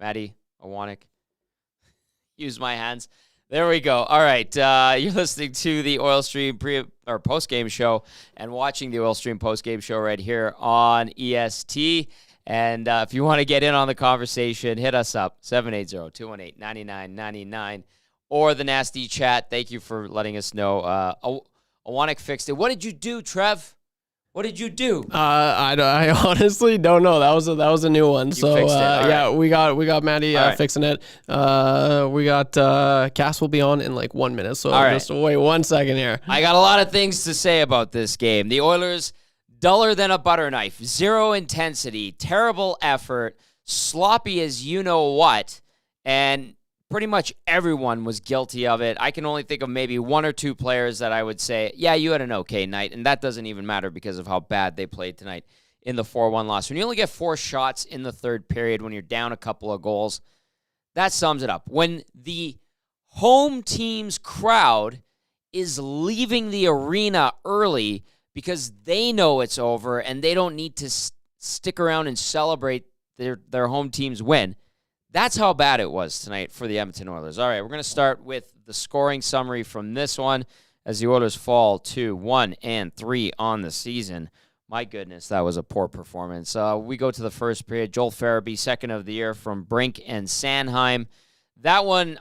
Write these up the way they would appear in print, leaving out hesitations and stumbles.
Maddie, Owanek. Use my hands. There we go. All right. You're listening to the Oilstream post-game show and watching the Oilstream post-game show right here on EST. And if you want to get in on the conversation, hit us up, 780-218-9999, or the nasty chat. Thank you for letting us know. Owanek fixed it. What did you do, Trev? What did you do? I honestly don't know. That was a new one. You fixed it. Yeah, Right. we got Maddie fixing it. We got Cass will be on in like 1 minute. So just wait 1 second here. I got a lot of things to say about this game. The Oilers, duller than a butter knife, zero intensity, terrible effort, sloppy as you know what, and pretty much everyone was guilty of it. I can only think of maybe one or two players that I would say, yeah, you had an okay night, and that doesn't even matter because of how bad they played tonight in the 4-1 loss. When you only get 4 shots in the third period, when you're down a couple of goals, that sums it up. When the home team's crowd is leaving the arena early because they know it's over and they don't need to stick around and celebrate their home team's win, that's how bad it was tonight for the Edmonton Oilers. All right, we're going to start with the scoring summary from this one as the Oilers fall to 1-3 on the season. My goodness, that was a poor performance. We go to the first period. Joel Farabee, second of the year from Brink and Sanheim. That one,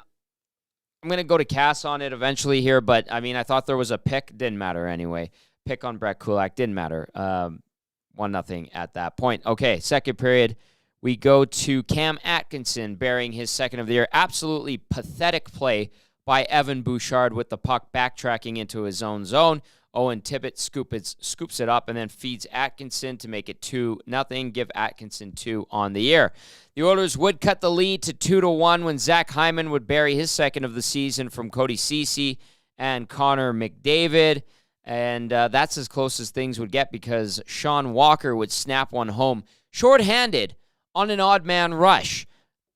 I'm going to go to Cass on it eventually here, but, I mean, I thought there was a pick. Didn't matter anyway. Pick on Brett Kulak. Didn't matter. 1-0 at that point. Okay, second period. We go to Cam Atkinson bearing his second of the year. Absolutely pathetic play by Evan Bouchard with the puck backtracking into his own zone. Owen Tippett scoops it up and then feeds Atkinson to make it 2-0. Give Atkinson 2 on the year. The Oilers would cut the lead to 2-1 when Zach Hyman would bury his second of the season from Cody Ceci and Connor McDavid. And that's as close as things would get because Sean Walker would snap one home shorthanded on an odd man rush.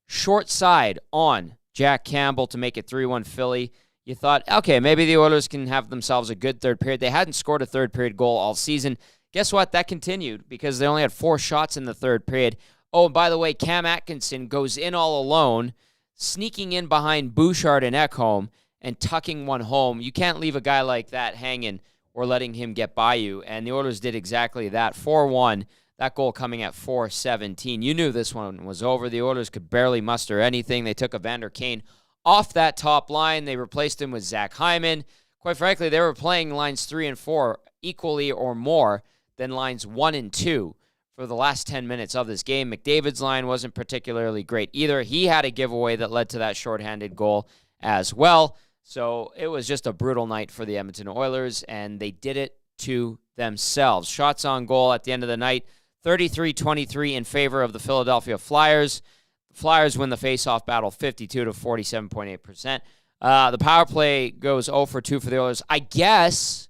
Short side on Jack Campbell to make it 3-1 Philly. You thought, okay, maybe the Oilers can have themselves a good third period. They hadn't scored a third period goal all season. Guess what? That continued because they only had 4 shots in the third period. Oh, and by the way, Cam Atkinson goes in all alone, sneaking in behind Bouchard and Ekholm and tucking one home. You can't leave a guy like that hanging or letting him get by you. And the Oilers did exactly that. 4-1. That goal coming at 4:17. You knew this one was over. The Oilers could barely muster anything. They took Evander Kane off that top line. They replaced him with Zach Hyman. Quite frankly, they were playing lines 3 and 4 equally or more than lines 1 and 2 for the last 10 minutes of this game. McDavid's line wasn't particularly great either. He had a giveaway that led to that shorthanded goal as well. So it was just a brutal night for the Edmonton Oilers, and they did it to themselves. Shots on goal at the end of the night, 33-23 in favor of the Philadelphia Flyers. The Flyers win the faceoff battle 52 to 47.8%. The power play goes 0 for 2 for the Oilers. I guess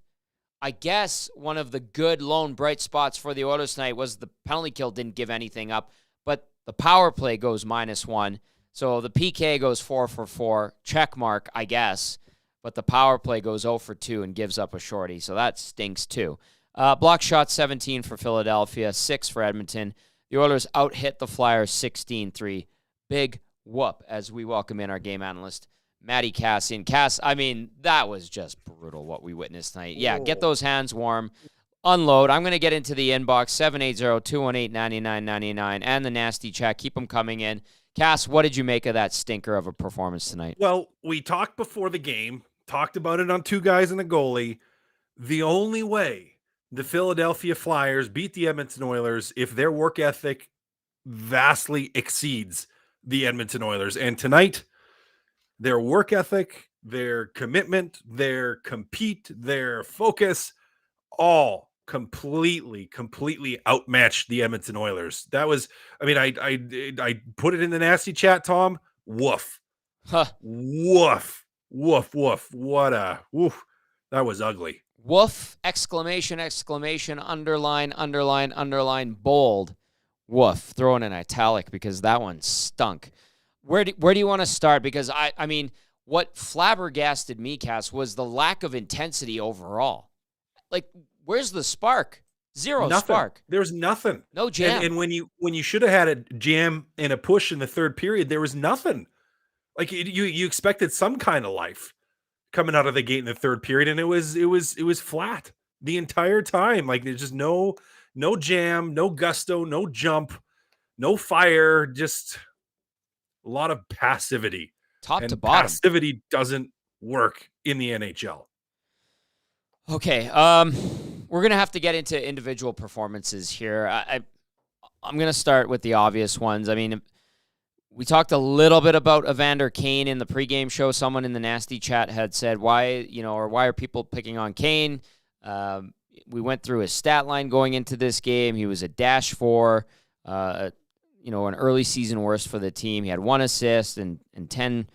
one of the good lone bright spots for the Oilers tonight was the penalty kill didn't give anything up, but the power play goes -1. So the PK goes 4 for 4. Check mark, I guess. But the power play goes 0 for 2 and gives up a shorty. So that stinks too. Block shots 17 for Philadelphia, 6 for Edmonton. The Oilers out-hit the Flyers 16-3. Big whoop as we welcome in our game analyst, Matty Kassian. Cass, I mean, that was just brutal what we witnessed tonight. Yeah, get those hands warm. Unload. I'm going to get into the inbox, 780-218-9999, and the nasty chat. Keep them coming in. Cass, what did you make of that stinker of a performance tonight? Well, we talked before the game, talked about it on 2 guys and a goalie. The only way the Philadelphia Flyers beat the Edmonton Oilers if their work ethic vastly exceeds the Edmonton Oilers. And tonight, their work ethic, their commitment, their compete, their focus, all completely outmatched the Edmonton Oilers. That was, I mean, I put it in the nasty chat, Tom. Woof. Woof. Woof. What a woof. That was ugly. Woof, exclamation, underline, bold. Woof. Throw in an italic because that one stunk. Where do you want to start? Because, I mean, what flabbergasted me, Cass, was the lack of intensity overall. Like, where's the spark? Zero Nothing. spark. There's nothing. No jam. And when you should have had a jam and a push in the third period, there was nothing. Like you expected some kind of life coming out of the gate in the third period, and it was flat the entire time. Like there's just no jam, no gusto, no jump, no fire, just a lot of passivity. Top and to bottom. Passivity doesn't work in the NHL. Okay, we're gonna have to get into individual performances here. I'm gonna start with the obvious ones. I mean, we talked a little bit about Evander Kane in the pregame show. Someone in the nasty chat had said, why are people picking on Kane? We went through his stat line going into this game. He was a -4, an early season worst for the team. He had 1 assist and 10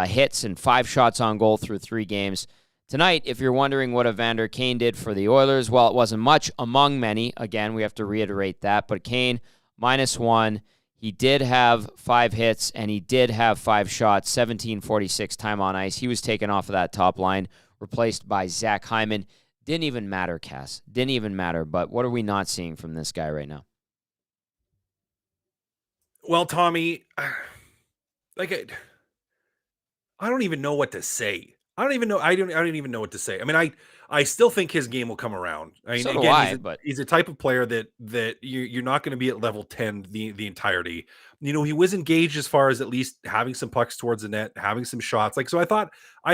hits and 5 shots on goal through 3 games. Tonight, if you're wondering what Evander Kane did for the Oilers, well, it wasn't much among many. Again, we have to reiterate that. But Kane, -1. He did have 5 hits, and he did have 5 shots, 17:46 time on ice. He was taken off of that top line, replaced by Zach Hyman. Didn't even matter, Cass. Didn't even matter. But what are we not seeing from this guy right now? Well, Tommy, I don't even know what to say. I don't even know what to say. I mean, I still think his game will come around. I mean, So do again, but he's a type of player that you're not going to be at level 10 the entirety. He was engaged as far as at least having some pucks towards the net, having some shots. So I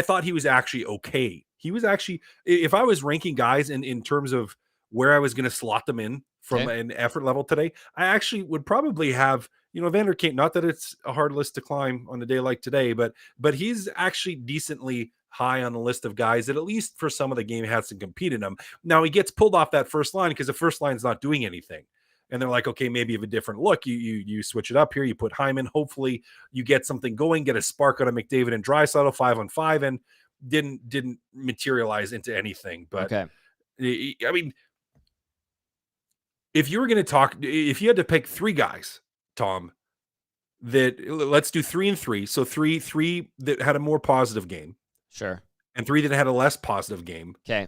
thought he was actually okay. He was actually, if I was ranking guys in terms of where I was going to slot them in from an effort level today, I actually would probably have, Evander Kane, not that it's a hard list to climb on a day like today, but he's actually decently high on the list of guys that at least for some of the game has to compete in them. Now he gets pulled off that first line because the first line's not doing anything. And they're like, okay, maybe you have a different look. You switch it up here. You put Hyman. Hopefully you get something going, get a spark out of McDavid and Draisaitl 5-on-5, and didn't materialize into anything. But okay. I mean, if you had to pick 3 guys, Tom, that let's do 3 and 3. So three that had a more positive game. Sure. And 3 that had a less positive game. Okay.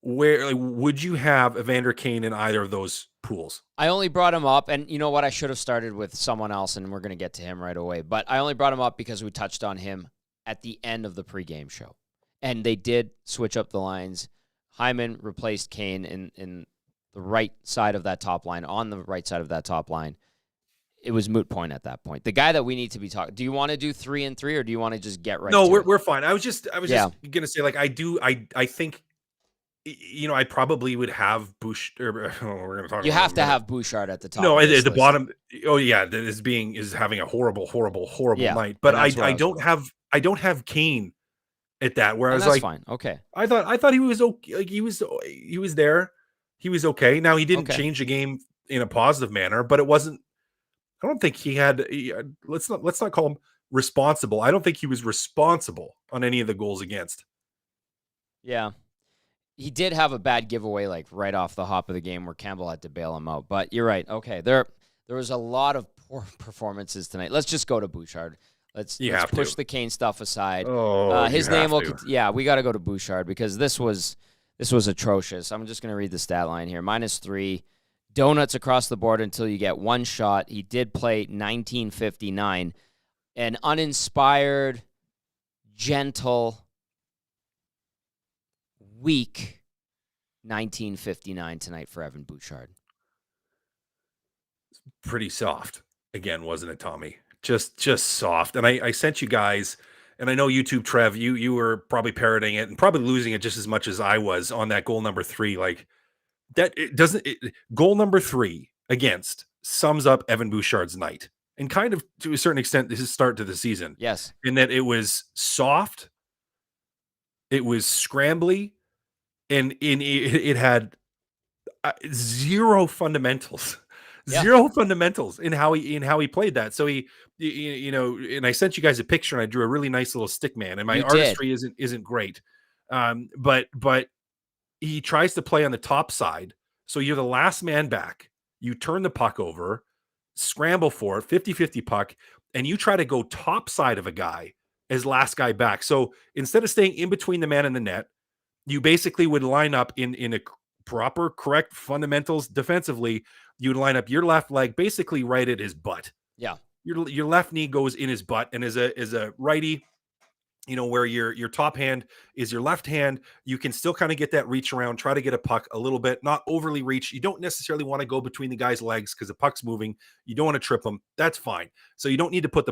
Where would you have Evander Kane in either of those pools? I only brought him up, and you know what? I should have started with someone else, and we're going to get to him right away. But I only brought him up because we touched on him at the end of the pregame show. And they did switch up the lines. Hyman replaced Kane in the right side of that top line, on the right side of that top line. It was moot point at that point. The guy that we need to be talking. Do you want to do 3 and 3, or do you want to just get right? No, to we're fine. I was just gonna say, like, I think, I probably would have Bouchard. We're gonna talk. You have to have Bouchard at the top. No, at the bottom. Oh yeah, that is having a horrible night. But I don't have Kane at that. Where I was like, fine. Okay. I thought he was okay. Like he was there. He was okay. Now he didn't change the game in a positive manner, but it wasn't. I don't think he had. Let's not call him responsible. I don't think he was responsible on any of the goals against. Yeah, he did have a bad giveaway, like right off the hop of the game, where Campbell had to bail him out. But you're right. Okay, there was a lot of poor performances tonight. Let's just go to Bouchard. Let's push the Kane stuff aside. His name will. Yeah, we got to go to Bouchard because this was atrocious. I'm just gonna read the stat line here. -3. Donuts across the board until you get 1 shot. He did play 19:59. An uninspired, gentle, weak 19:59 tonight for Evan Bouchard. Pretty soft again, wasn't it, Tommy? Just soft. And I sent you guys, and I know YouTube Trev, you were probably parroting it and probably losing it just as much as I was on that goal number 3. Like, that goal number 3 against sums up Evan Bouchard's night, and kind of to a certain extent his start to the season. Yes, in that it was soft, it was scrambly, and it had zero fundamentals, zero fundamentals in how he played that. So he, and I sent you guys a picture, and I drew a really nice little stick man, and my artistry isn't great, but he tries to play on the top side. So you're the last man back. You turn the puck over, scramble for it, 50-50 puck, and you try to go top side of a guy as last guy back. So instead of staying in between the man and the net, you basically would line up in a proper, correct fundamentals defensively, you'd line up your left leg basically right at his butt. Yeah. Your left knee goes in his butt, and as a righty, where your top hand is your left hand, you can still kind of get that reach around, try to get a puck a little bit, not overly reach. You don't necessarily want to go between the guy's legs because the puck's moving. You don't want to trip him. That's fine. So you don't need to put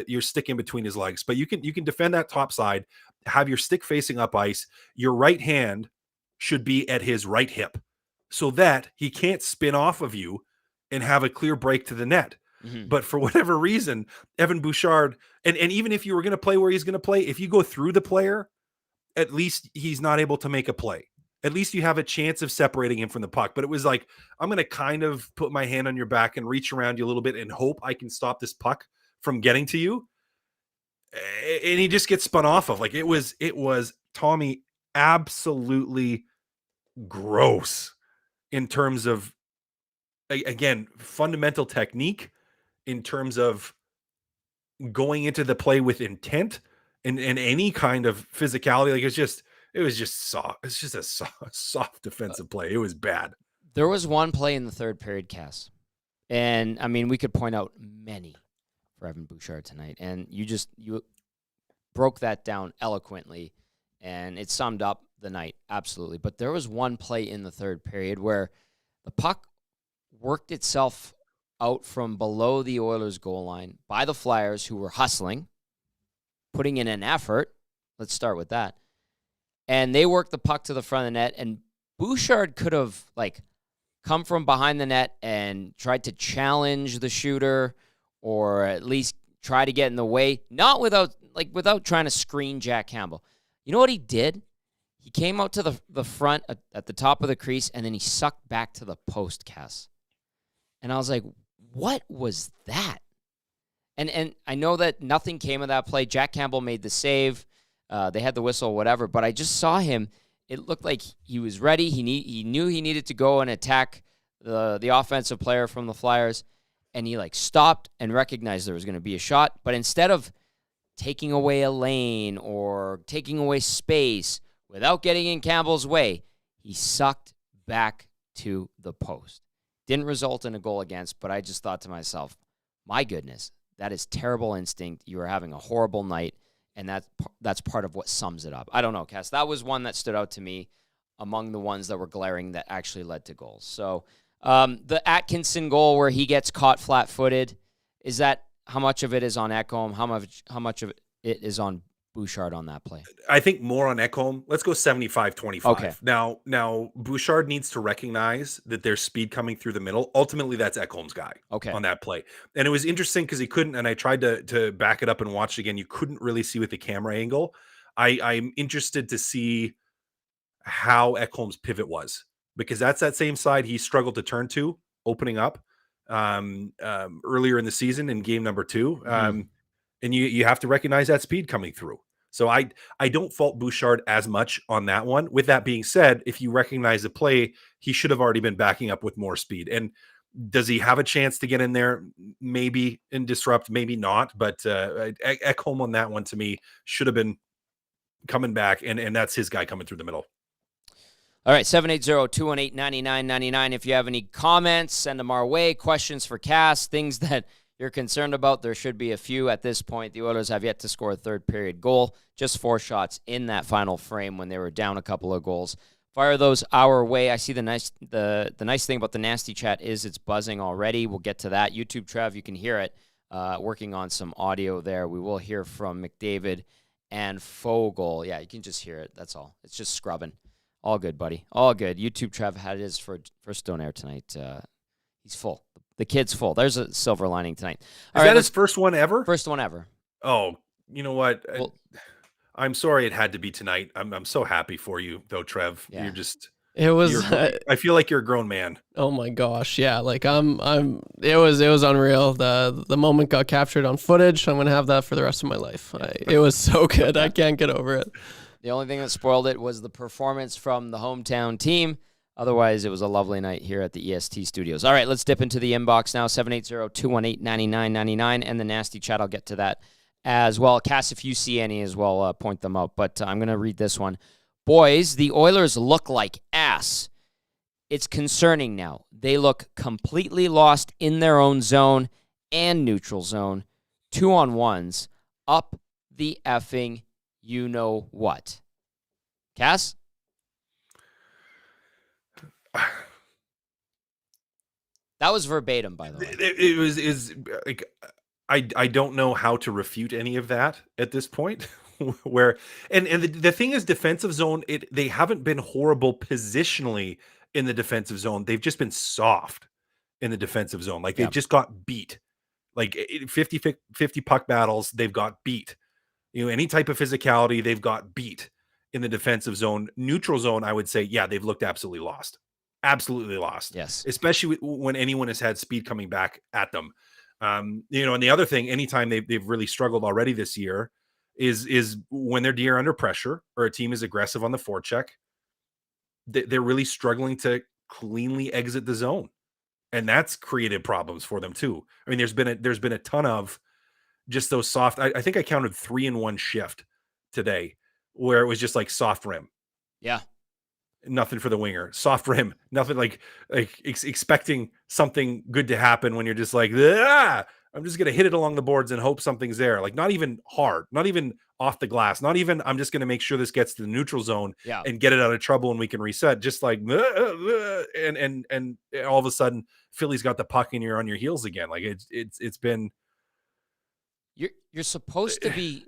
your stick in between his legs, but you can defend that top side, have your stick facing up ice. Your right hand should be at his right hip so that he can't spin off of you and have a clear break to the net. Mm-hmm. But for whatever reason, Evan Bouchard, and even if you were going to play where he's going to play, if you go through the player, at least he's not able to make a play. At least you have a chance of separating him from the puck. But it was like, I'm going to kind of put my hand on your back and reach around you a little bit and hope I can stop this puck from getting to you. And he just gets spun off of. Like it was Tommy, absolutely gross in terms of, again, fundamental technique, in terms of going into the play with intent and any kind of physicality. Like it was just soft. It's just a soft defensive play. It was bad. There was one play in the third period, Cass. And I mean, we could point out many for Evan Bouchard tonight. And you broke that down eloquently, and it summed up the night. Absolutely. But there was one play in the third period where the puck worked itself out from below the Oilers' goal line by the Flyers, who were hustling, putting in an effort. Let's start with that. And they worked the puck to the front of the net, and Bouchard could have come from behind the net and tried to challenge the shooter, or at least try to get in the way, not without trying to screen Jack Campbell. You know what he did? He came out to the front at the top of the crease, and then he sucked back to the post, Cass. And I was like, what was that? And I know that nothing came of that play. Jack Campbell made the save. They had the whistle, whatever. But I just saw him. It looked like he was ready. He knew he needed to go and attack the offensive player from the Flyers. And he stopped and recognized there was going to be a shot. But instead of taking away a lane or taking away space without getting in Campbell's way, he sucked back to the post. Didn't result in a goal against, but I just thought to myself, my goodness, that is terrible instinct. You are having a horrible night, and that's part of what sums it up. I don't know, Cass. That was one that stood out to me among the ones that were glaring that actually led to goals. So the Atkinson goal where he gets caught flat-footed, is that how much of it is on Ekholm? How much of it is on Bouchard on that play? I think more on Ekholm. Let's go 75-25. Okay. Now Bouchard needs to recognize that there's speed coming through the middle. Ultimately, that's Ekholm's guy on that play. And it was interesting because he couldn't, and I tried to back it up and watch it again. You couldn't really see with the camera angle. I'm interested to see how Ekholm's pivot was, because that's that same side he struggled to turn to opening up earlier in the season in game number 2. And you have to recognize that speed coming through. So I don't fault Bouchard as much on that one. With that being said, if you recognize the play, he should have already been backing up with more speed. And does he have a chance to get in there? Maybe, and disrupt, maybe not. But Ekholm on that one, to me, should have been coming back, and that's his guy coming through the middle. All right, 780-218-9999. If you have any comments, send them our way. Questions for Cass, things that you're concerned about. There should be a few at this point. The Oilers have yet to score a third period goal. Just 4 shots in that final frame when they were down a couple of goals. Fire those our way. I see the nice thing about the nasty chat is it's buzzing already. We'll get to that. YouTube Trev, you can hear it. Working on some audio there. We will hear from McDavid and Fogle. Yeah, you can just hear it. That's all. It's just scrubbing. All good, buddy. All good. YouTube Trev had his first Stone Air tonight. He's full. The kid's full. There's a silver lining tonight. Is that his first one ever? First one ever. Oh, you know what? Well, I'm sorry it had to be tonight. I'm so happy for you, though, Trev. Yeah. You're just... It was. I feel like you're a grown man. Oh my gosh, yeah. Like it was unreal. The moment got captured on footage. I'm gonna have that for the rest of my life. It was so good. I can't get over it. The only thing that spoiled it was the performance from the hometown team. Otherwise, it was a lovely night here at the EST studios. All right, let's dip into the inbox now. 780-218-9999 and the nasty chat. I'll get to that as well. Cass, if you see any as well, point them out. But I'm going to read this one. Boys, the Oilers look like ass. It's concerning now. They look completely lost in their own zone and neutral zone. 2-on-1s up the effing you-know-what. Cass? That was verbatim, by the way. It was like I don't know how to refute any of that at this point. Where and the thing is, defensive zone, they haven't been horrible positionally in the defensive zone. They've just been soft in the defensive zone. Like they've just got beat. Like 50 puck battles, they've got beat. Any type of physicality, they've got beat in the defensive zone. Neutral zone, I would say, yeah, they've looked absolutely lost. Absolutely lost. Yes. Especially when anyone has had speed coming back at them. And the other thing, anytime they've really struggled already this year is when their D are under pressure or a team is aggressive on the forecheck, they're really struggling to cleanly exit the zone. And that's created problems for them too. I mean, there's been a ton of just those soft. I think I counted 3 in one shift today where it was just like soft rim. Yeah. Nothing for the winger. Soft rim. Nothing like expecting something good to happen when you're just like, I'm just going to hit it along the boards and hope something's there. Like not even hard, not even off the glass, not even I'm just going to make sure this gets to the neutral zone and get it out of trouble and we can reset. Just like, and all of a sudden Philly's got the puck and you're on your heels again. Like it's been. You're supposed to be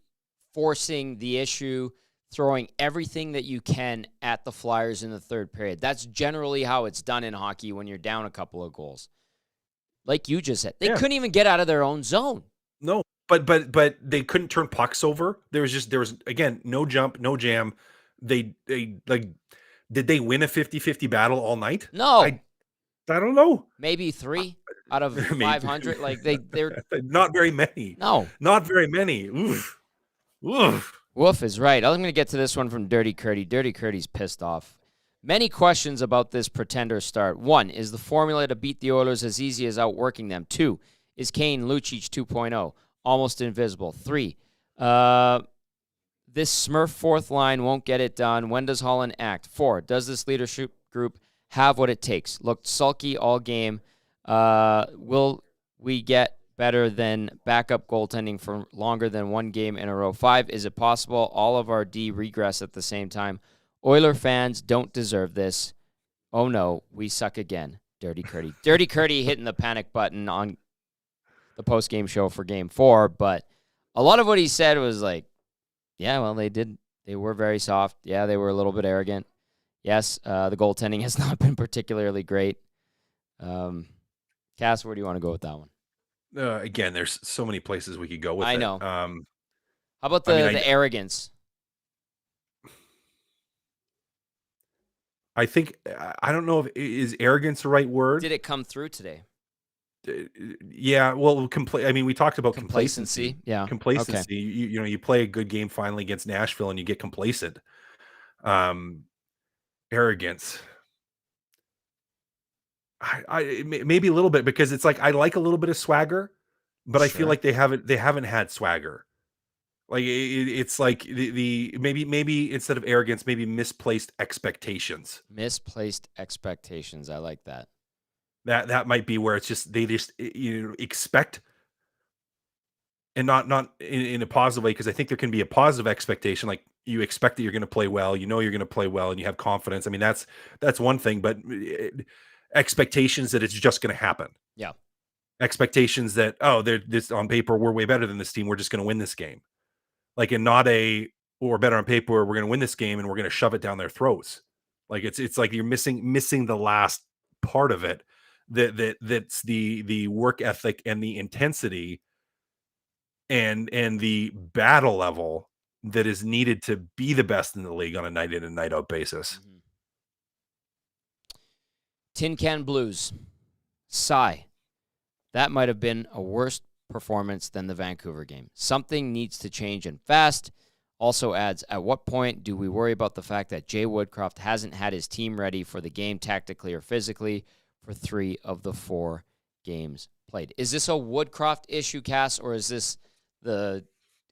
forcing the issue, throwing everything that you can at the Flyers in the third period. That's generally how it's done in hockey when you're down a couple of goals. Like you just said, they couldn't even get out of their own zone. No, but they couldn't turn pucks over. There was again, no jump, no jam. They like, did they win a 50-50 battle all night? No. I don't know. Maybe 3 out of 500. Like they're not very many. No. Not very many. Oof. Wolf is right. I'm going to get to this one from Dirty Curdy. Dirty Curdy's pissed off. Many questions about this pretender start. 1, is the formula to beat the Oilers as easy as outworking them? 2, is Kane Lucic 2.0 almost invisible? 3, this Smurf fourth line won't get it done. When does Holland act? 4, does this leadership group have what it takes? Looked sulky all game. Will we get better than backup goaltending for longer than one game in a row? 5, is it possible all of our D regress at the same time? Oiler fans don't deserve this. Oh no, we suck again. Dirty Curdy. Dirty Curdy hitting the panic button on the post-game show for Game 4, but a lot of what he said was like, yeah, well, they were very soft. Yeah, they were a little bit arrogant. Yes, the goaltending has not been particularly great. Cass, where do you want to go with that one? Again, there's so many places we could go with it. I know. How about the arrogance? I think, I don't know if is arrogance the right word. Did it come through today? Yeah, well, I mean, we talked about complacency. Yeah, complacency. Okay. You play a good game finally against Nashville and you get complacent. Arrogance. I maybe a little bit because it's like I like a little bit of swagger, but I feel like they haven't had swagger. Like it's like the maybe instead of arrogance, maybe misplaced expectations. Misplaced expectations. I like that. That might be where it's just they just expect, and not in a positive way, because I think there can be a positive expectation, like you expect that you're going to play well, you're going to play well, and you have confidence. I mean that's one thing, but expectations that it's just going to happen. Yeah. Expectations that they're this on paper we're way better than this team, we're just going to win this game. Like, and not we're better on paper, we're going to win this game and we're going to shove it down their throats. Like it's like you're missing the last part of it. That's the work ethic and the intensity and the battle level that is needed to be the best in the league on a night in and night out basis. Mm-hmm. Tin Can Blues. Sigh. That might have been a worse performance than the Vancouver game. Something needs to change and fast. Also adds, at what point do we worry about the fact that Jay Woodcroft hasn't had his team ready for the game tactically or physically for 3 of the 4 games played? Is this a Woodcroft issue, Cass, or is this the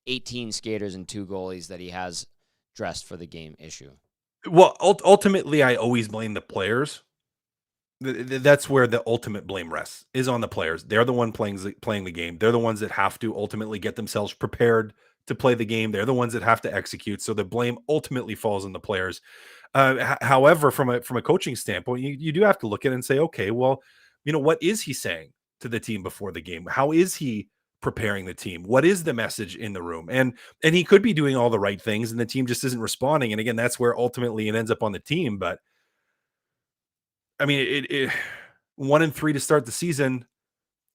18 skaters and 2 goalies that he has dressed for the game issue? Well, ultimately, I always blame the players that's where the ultimate blame rests, is on the players. They're the one playing the game. They're the ones that have to ultimately get themselves prepared to play the game. They're the ones that have to execute. So the blame ultimately falls on the players. However, from a coaching standpoint, you do have to look at it and say, okay, well, what is he saying to the team before the game? How is he preparing the team? What is the message in the room? And he could be doing all the right things, and the team just isn't responding. And again, that's where ultimately it ends up on the team. But I mean, it 1-3 to start the season,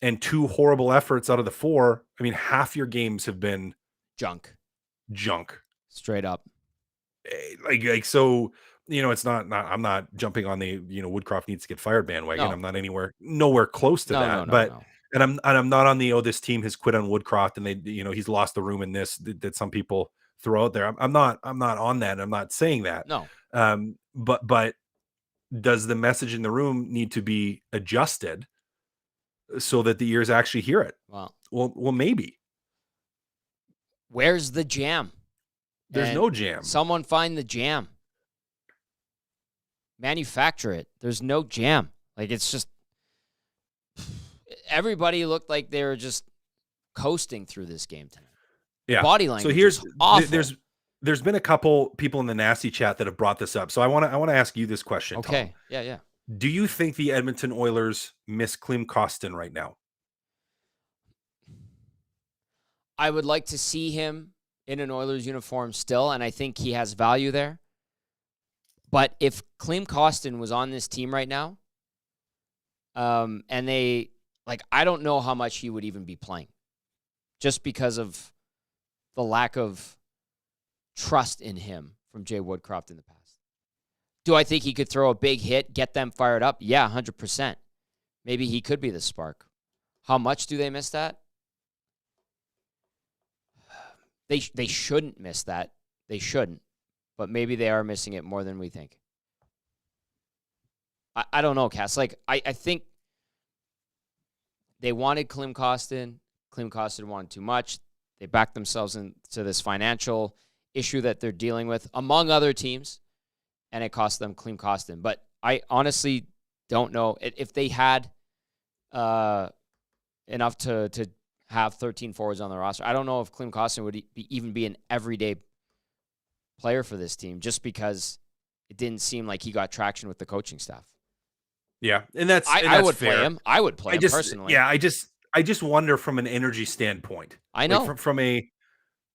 and 2 horrible efforts out of the 4. I mean, half your games have been Junk. Straight up. Like so, it's not I'm not jumping on the, Woodcroft needs to get fired bandwagon. No. I'm not nowhere close to that. But and I'm not on the, this team has quit on Woodcroft and they, he's lost the room in this that some people throw out there. I'm not on that. I'm not saying that. No. But does the message in the room need to be adjusted so that the ears actually hear it? Well, maybe. Where's the jam? There's no jam. Someone find the jam. Manufacture it. There's no jam. Like, it's just everybody looked like they were just coasting through this game tonight. Yeah. Body language. So here's awful. There's been a couple people in the nasty chat that have brought this up. So I want to ask you this question. Okay. Tom. Yeah. Do you think the Edmonton Oilers miss Klim Kostin right now? I would like to see him in an Oilers uniform still, and I think he has value there. But if Klim Kostin was on this team right now, and they, I don't know how much he would even be playing, just because of the lack of trust in him from Jay Woodcroft in the past. Do I think he could throw a big hit, get them fired up? Yeah, 100%. Maybe he could be the spark. How much do they miss that? They shouldn't miss that. They shouldn't. But maybe they are missing it more than we think. I don't know, Cass. I think they wanted Klim Kostin. Klim Kostin wanted too much. They backed themselves into this financial issue that they're dealing with, among other teams, and it cost them Klim Kostin. But I honestly don't know. If they had enough to have 13 forwards on the roster, I don't know if Klim Kostin would even be an everyday player for this team, just because it didn't seem like he got traction with the coaching staff. Yeah, and that's I would fair. play him. I would play him personally. Yeah, I just wonder from an energy standpoint. I know. From a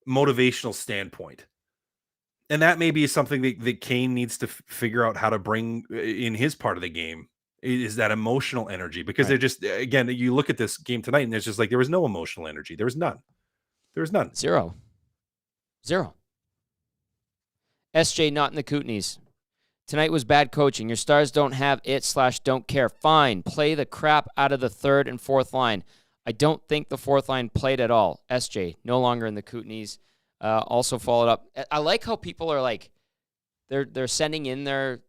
motivational standpoint. And that may be something that Kane needs to figure out how to bring in his part of the game, is that emotional energy. Because they're just, again, you look at this game tonight and there's just there was no emotional energy. There was none. Zero. SJ not in the Kootenays. Tonight was bad coaching. Your Stars don't have it/don't care. Fine. Play the crap out of the third and fourth line. I don't think the fourth line played at all. SJ, no longer in the Kootenays. Also followed up. I like how people are they're sending in their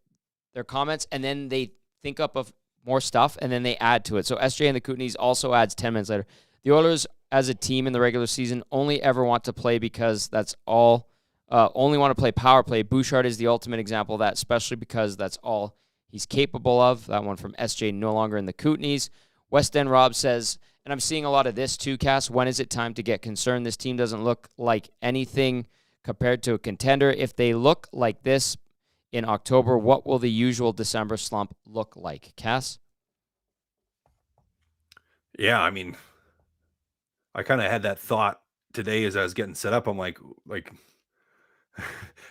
comments, and then they think up of more stuff, and then they add to it. So SJ in the Kootenays also adds 10 minutes later. The Oilers, as a team in the regular season, only ever want to play because that's all. Only want to play power play. Bouchard is the ultimate example of that, especially because that's all he's capable of. That one from SJ, no longer in the Kootenays. West End Rob says, and I'm seeing a lot of this too, Cass, when is it time to get concerned? This team doesn't look like anything compared to a contender. If they look like this in October, what will the usual December slump look like? Cass? Yeah, I mean, I kind of had that thought today as I was getting set up. I'm like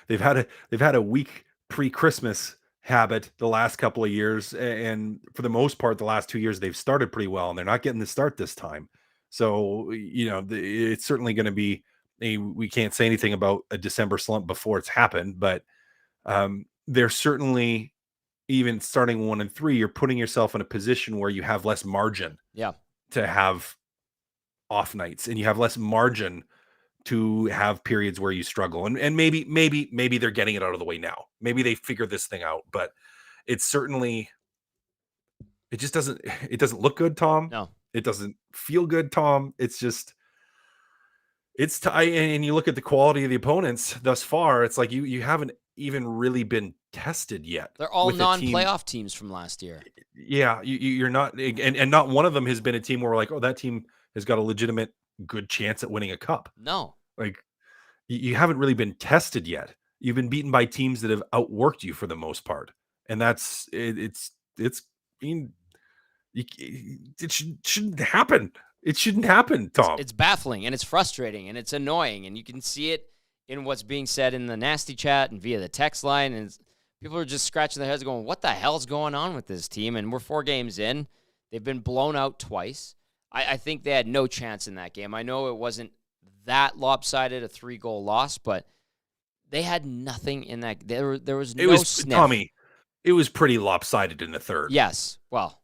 they've had a weak pre-Christmas habit the last couple of years, and for the most part the last 2 years they've started pretty well, and they're not getting the start this time. So it's certainly going to be we can't say anything about a December slump before it's happened, but they're certainly, even starting 1-3, you're putting yourself in a position where you have less margin to have off nights, and you have less margin to have periods where you struggle. And maybe they're getting it out of the way now. Maybe they figure this thing out, but it's certainly, it doesn't look good, Tom. No. It doesn't feel good, Tom. It's just, and you look at the quality of the opponents thus far, it's like you haven't even really been tested yet. They're all with a team. non-playoff teams from last year. Yeah, you're not, and not one of them has been a team where we're like, oh, that team has got a legitimate good chance at winning a cup. No. Like, you haven't really been tested yet. You've been beaten by teams that have outworked you for the most part, and that's it's being. It shouldn't happen. It shouldn't happen, Tom. It's baffling, and it's frustrating, and it's annoying, and you can see it in what's being said in the nasty chat and via the text line, and people are just scratching their heads going, what the hell's going on with this team? And we're 4 games in. They've been blown out twice. I think they had no chance in that game. I know it wasn't that lopsided, a 3-goal loss, but they had nothing in that. There was no sniff. Tommy, it was pretty lopsided in the third. Yes. Well,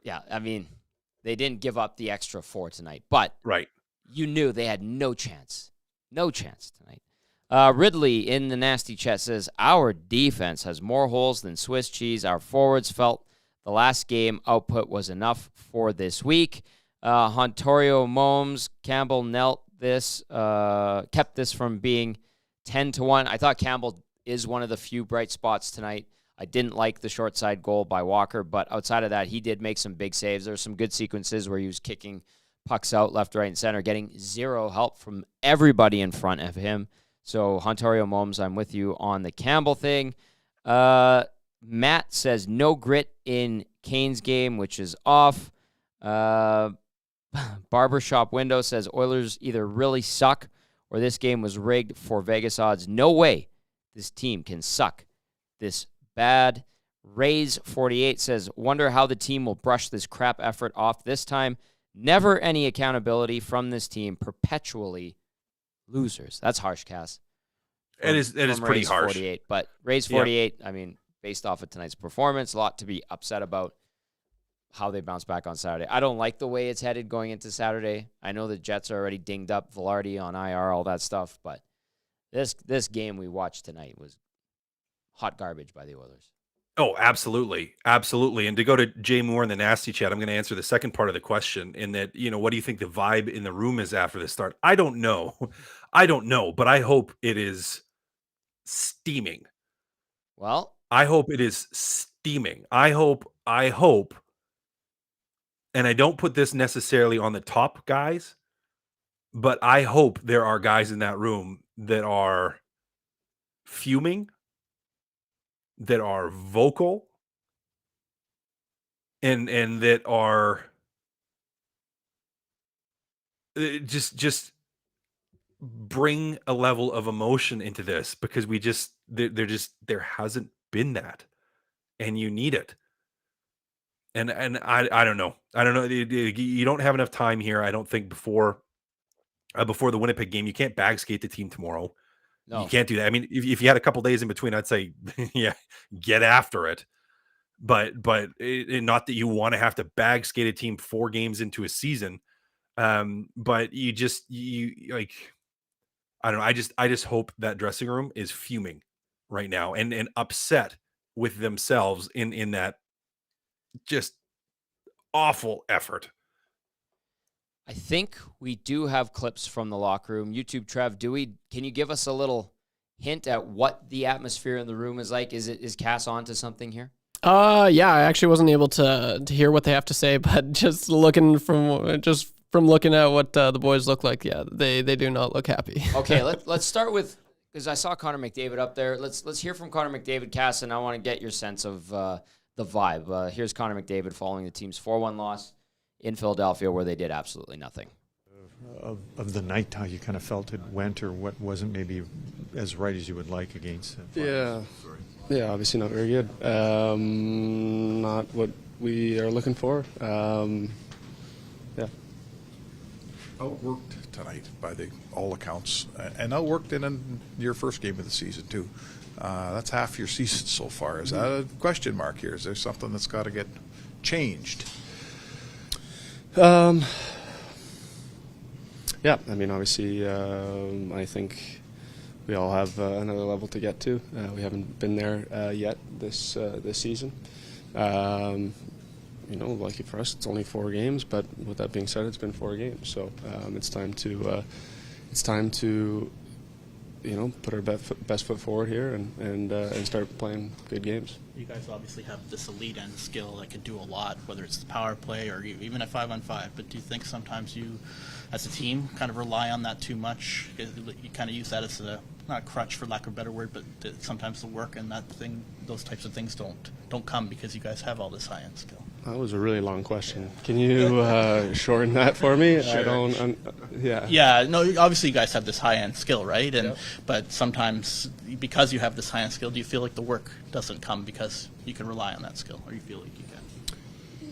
yeah, I mean, they didn't give up the extra 4 tonight, but right. You knew they had no chance. No chance tonight. Ridley in the nasty chat says, our defense has more holes than Swiss cheese. Our forwards felt the last game output was enough for this week. Hontorio Momes, Campbell knelt this, kept this from being 10-1. I thought Campbell is one of the few bright spots tonight. I didn't like the short side goal by Walker, but outside of that, he did make some big saves. There were some good sequences where he was kicking pucks out left, right, and center, getting zero help from everybody in front of him. So, Hontorio Momes, I'm with you on the Campbell thing. Matt says no grit in Kane's game, which is off. Barbershop Window says Oilers either really suck or this game was rigged for Vegas odds. No way this team can suck this bad. Rays 48 says, wonder how the team will brush this crap effort off this time. Never any accountability from this team. Perpetually losers. That's harsh, Cass. It is pretty Rays harsh. 48, but Rays 48, I mean, based off of tonight's performance, a lot to be upset about how they bounce back on Saturday. I don't like the way it's headed going into Saturday. I know the Jets are already dinged up, Velarde on IR, all that stuff, but this game we watched tonight was hot garbage by the Oilers. Oh, absolutely. Absolutely. And to go to Jay Moore in the nasty chat, I'm going to answer the second part of the question in that, what do you think the vibe in the room is after the start? I don't know. But I hope it is steaming. Well, I hope it is steaming. I hope, and I don't put this necessarily on the top guys, but I hope there are guys in that room that are fuming, that are vocal, and that are just bring a level of emotion into this, because there hasn't been that, and you need it. And I don't know. You don't have enough time here, I don't think, before the Winnipeg game. You can't bag skate the team tomorrow. No. You can't do that. I mean, if you had a couple days in between, I'd say, yeah, get after it. But not that you want to have to bag skate a team 4 games into a season. But you like, I don't know. I just hope that dressing room is fuming right now and upset with themselves in that just awful effort. I think we do have clips from the locker room. YouTube, Trev, can you give us a little hint at what the atmosphere in the room is like? Is Cass on to something here? Yeah, I actually wasn't able to hear what they have to say, but just looking from looking at what the boys look like, yeah, they do not look happy. Okay, let's start with, because I saw Connor McDavid up there. Let's hear from Connor McDavid, Cass, and I want to get your sense of the vibe. Here's Connor McDavid following the team's 4-1 loss in Philadelphia, where they did absolutely nothing. Of the night, how you kind of felt it went, or what wasn't maybe as right as you would like against it? Yeah, obviously not very good. Not what we are looking for. Yeah. Outworked tonight by all accounts, and outworked in your first game of the season too. That's half your season so far. Is that a question mark here? Is there something that's got to get changed? Yeah, I mean, obviously, I think we all have another level to get to. We haven't been there yet this season. Lucky for us, it's only 4 games, but with that being said, it's been 4 games, so it's time to put our best foot forward here and start playing good games. You guys obviously have this elite end skill that can do a lot, whether it's the power play or even at 5-on-5. But do you think sometimes you, as a team, kind of rely on that too much? You kind of use that as not a crutch, for lack of a better word, but sometimes the work and those types of things don't come because you guys have all this high end skill. That was a really long question. Can you shorten that for me? Sure. I don't. Yeah. Yeah. No. Obviously, you guys have this high end skill, right? But sometimes, because you have this high end skill, do you feel like the work doesn't come because you can rely on that skill, or you feel like you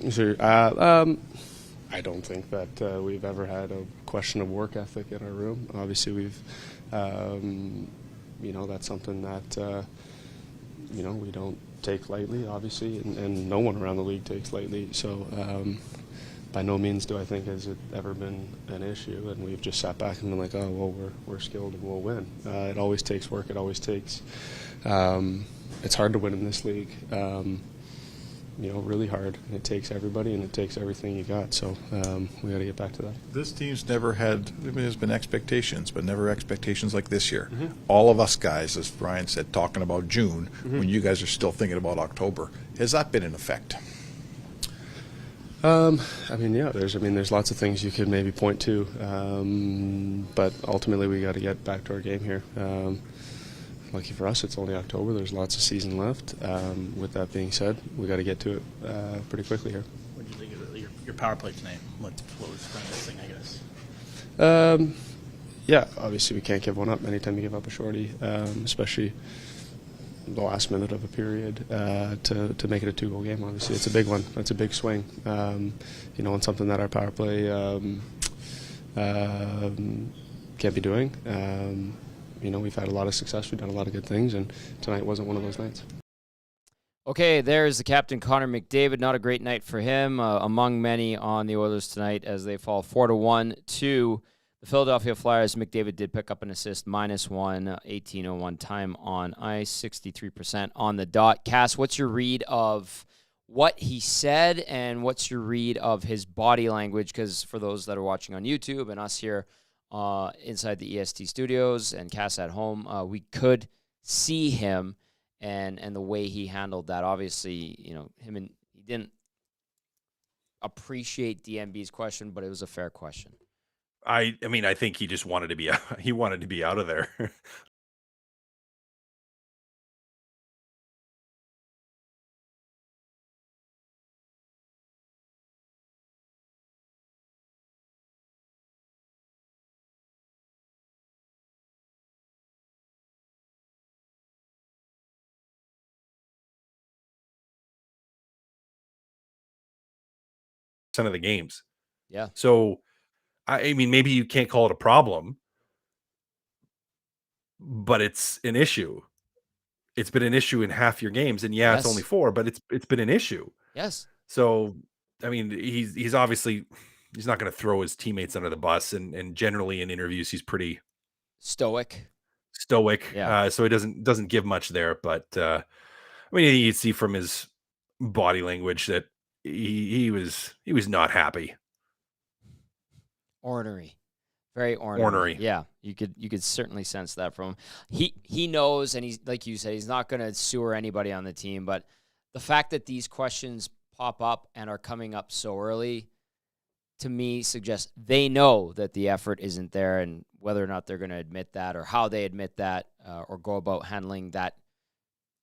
can? Sure. I don't think that we've ever had a question of work ethic in our room. Obviously, we've, that's something that we don't take lightly, obviously, and no one around the league takes lightly. So by no means do I think has it ever been an issue, and we've just sat back and been like, oh, well, we're skilled and we'll win. It always takes work. It always takes it's hard to win in this league, really hard. And it takes everybody and it takes everything you got. So we got to get back to that. This team's never had, there's been expectations, but never expectations like this year. Mm-hmm. All of us guys, as Brian said, talking about June, when you guys are still thinking about October. Has that been in effect? There's lots of things you could maybe point to, but ultimately we got to get back to our game here. Lucky for us, it's only October. There's lots of season left. With that being said, we got to get to it pretty quickly here. What do you think of your power play tonight? What was kind of missing, I guess? Obviously we can't give one up. Anytime you give up a shorty, especially the last minute of a period, to make it a 2-goal game, obviously it's a big one. That's a big swing, and something that our power play can't be doing. We've had a lot of success. We've done a lot of good things, and tonight wasn't one of those nights. Okay, there's the captain, Connor McDavid. Not a great night for him, among many on the Oilers tonight as they fall 4-1 to the Philadelphia Flyers. McDavid did pick up an assist, -1, 18:01 time on ice, 63% on the dot. Cass, what's your read of what he said, and what's your read of his body language? Because for those that are watching on YouTube and us here inside the EST studios and Cass at home, we could see him and the way he handled that. Obviously, he didn't appreciate DMB's question, but it was a fair question. I think he just wanted to be he wanted to be out of there. Of the games. Yeah. So, maybe you can't call it a problem, but it's an issue. It's been an issue in half your games, and Yes. it's only 4, but it's been an issue. Yes. So, he's obviously he's not going to throw his teammates under the bus, and generally in interviews he's pretty Stoic. Yeah. So he doesn't give much there, but you see from his body language that he was not happy. Ornery. Very ornery. Yeah, you could certainly sense that from him. He knows, and he's, like you said, he's not going to sewer anybody on the team, but the fact that these questions pop up and are coming up so early, to me, suggests they know that the effort isn't there, and whether or not they're going to admit that or how they admit that or go about handling that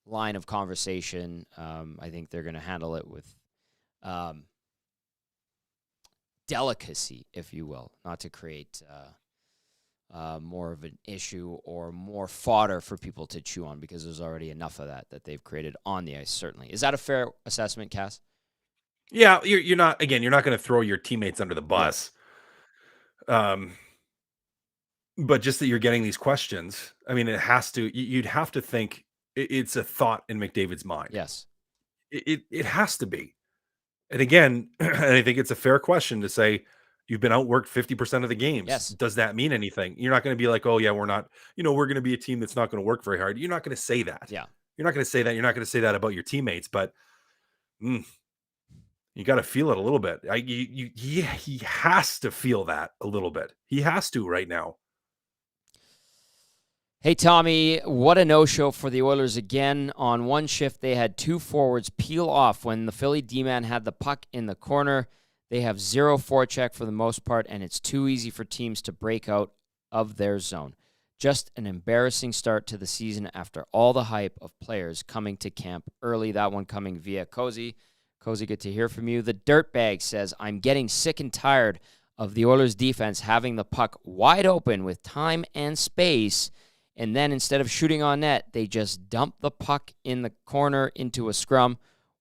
line of conversation, I think they're going to handle it with delicacy, if you will, not to create more of an issue or more fodder for people to chew on, because there's already enough of that they've created on the ice, certainly. Is that a fair assessment, Cass? Yeah, you're not going to throw your teammates under the bus. But just that you're getting these questions, you'd have to think it's a thought in McDavid's mind. Yes. It has to be. And again, I think it's a fair question to say, you've been outworked 50% of the games. Yes. Does that mean anything? You're not going to be like, oh yeah, we're not, we're going to be a team that's not going to work very hard. You're not going to say that. Yeah. You're not going to say that. You're not going to say that about your teammates, but you got to feel it a little bit. He has to feel that a little bit. He has to right now. Hey, Tommy, what a no-show for the Oilers again. On one shift, they had 2 forwards peel off when the Philly D-man had the puck in the corner. They have 0 forecheck for the most part, and it's too easy for teams to break out of their zone. Just an embarrassing start to the season after all the hype of players coming to camp early. That one coming via Cozy. Cozy, good to hear from you. The Dirtbag says, I'm getting sick and tired of the Oilers defense having the puck wide open with time and space, and then instead of shooting on net, they just dump the puck in the corner into a scrum.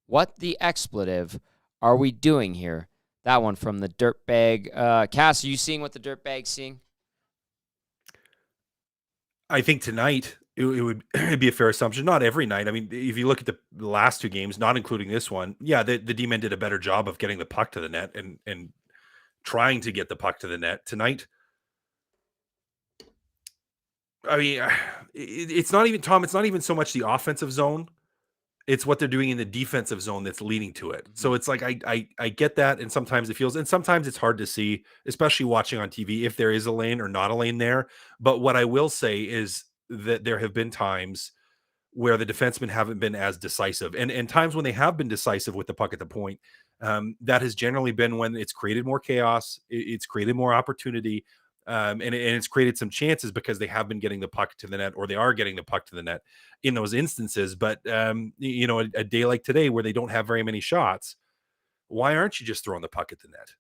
What the expletive are we doing here? That one from the Dirtbag. Cass, are you seeing what the Dirtbag's seeing? I think tonight it would be a fair assumption. Not every night. I mean, if you look at the last 2 games, not including this one, yeah, the D-men did a better job of getting the puck to the net and trying to get the puck to the net. Tonight, I mean, it's not even, Tom, it's not even so much the offensive zone. It's what they're doing in the defensive zone that's leading to it. So it's like, I get that. And sometimes it feels, and sometimes it's hard to see, especially watching on TV, if there is a lane or not a lane there. But what I will say is that there have been times where the defensemen haven't been as decisive, and times when they have been decisive with the puck at the point. That has generally been when it's created more chaos. It's created more opportunity. And it's created some chances because they have been getting the puck to the net, or they are getting the puck to the net in those instances. But, a day like today where they don't have very many shots, why aren't you just throwing the puck at the net?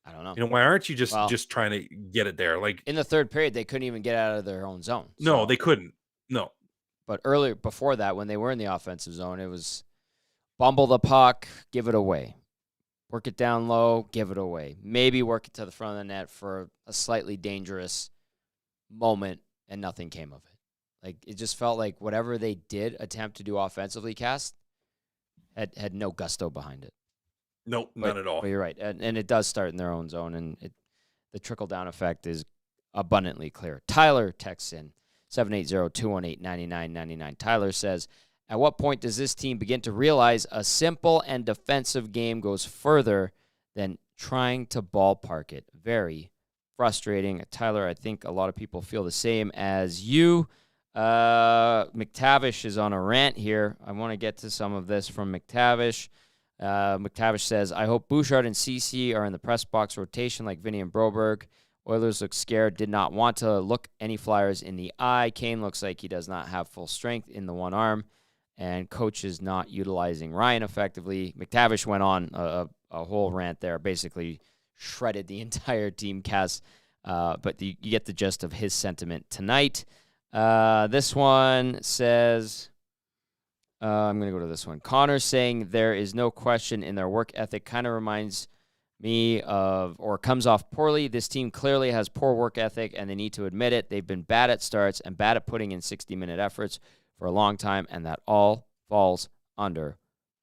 I don't know. Why aren't you just trying to get it there? Like in the third period, they couldn't even get out of their own zone. No, they couldn't. No. But earlier, before that, when they were in the offensive zone, it was bumble the puck, give it away. Work it down low, give it away. Maybe work it to the front of the net for a slightly dangerous moment, and nothing came of it. Like, it just felt like whatever they did attempt to do offensively, Cass, had no gusto behind it. Nope, none at all. But you're right. And it does start in their own zone, and the trickle-down effect is abundantly clear. Tyler texts in, 780-218-9999. Tyler says, at what point does this team begin to realize a simple and defensive game goes further than trying to ballpark it? Very frustrating. Tyler, I think a lot of people feel the same as you. McTavish is on a rant here. I want to get to some of this from McTavish. McTavish says, I hope Bouchard and CC are in the press box rotation like Vinny and Broberg. Oilers look scared, did not want to look any Flyers in the eye. Kane looks like he does not have full strength in the one arm, and coach is not utilizing Ryan effectively. McTavish went on a whole rant there, basically shredded the entire team, Cass, but you get the gist of his sentiment tonight. This one says, I'm going to go to this one. Connor saying there is no question in their work ethic. Kind of reminds me of, or comes off poorly. This team clearly has poor work ethic, and they need to admit it. They've been bad at starts and bad at putting in 60-minute efforts for a long time, and that all falls under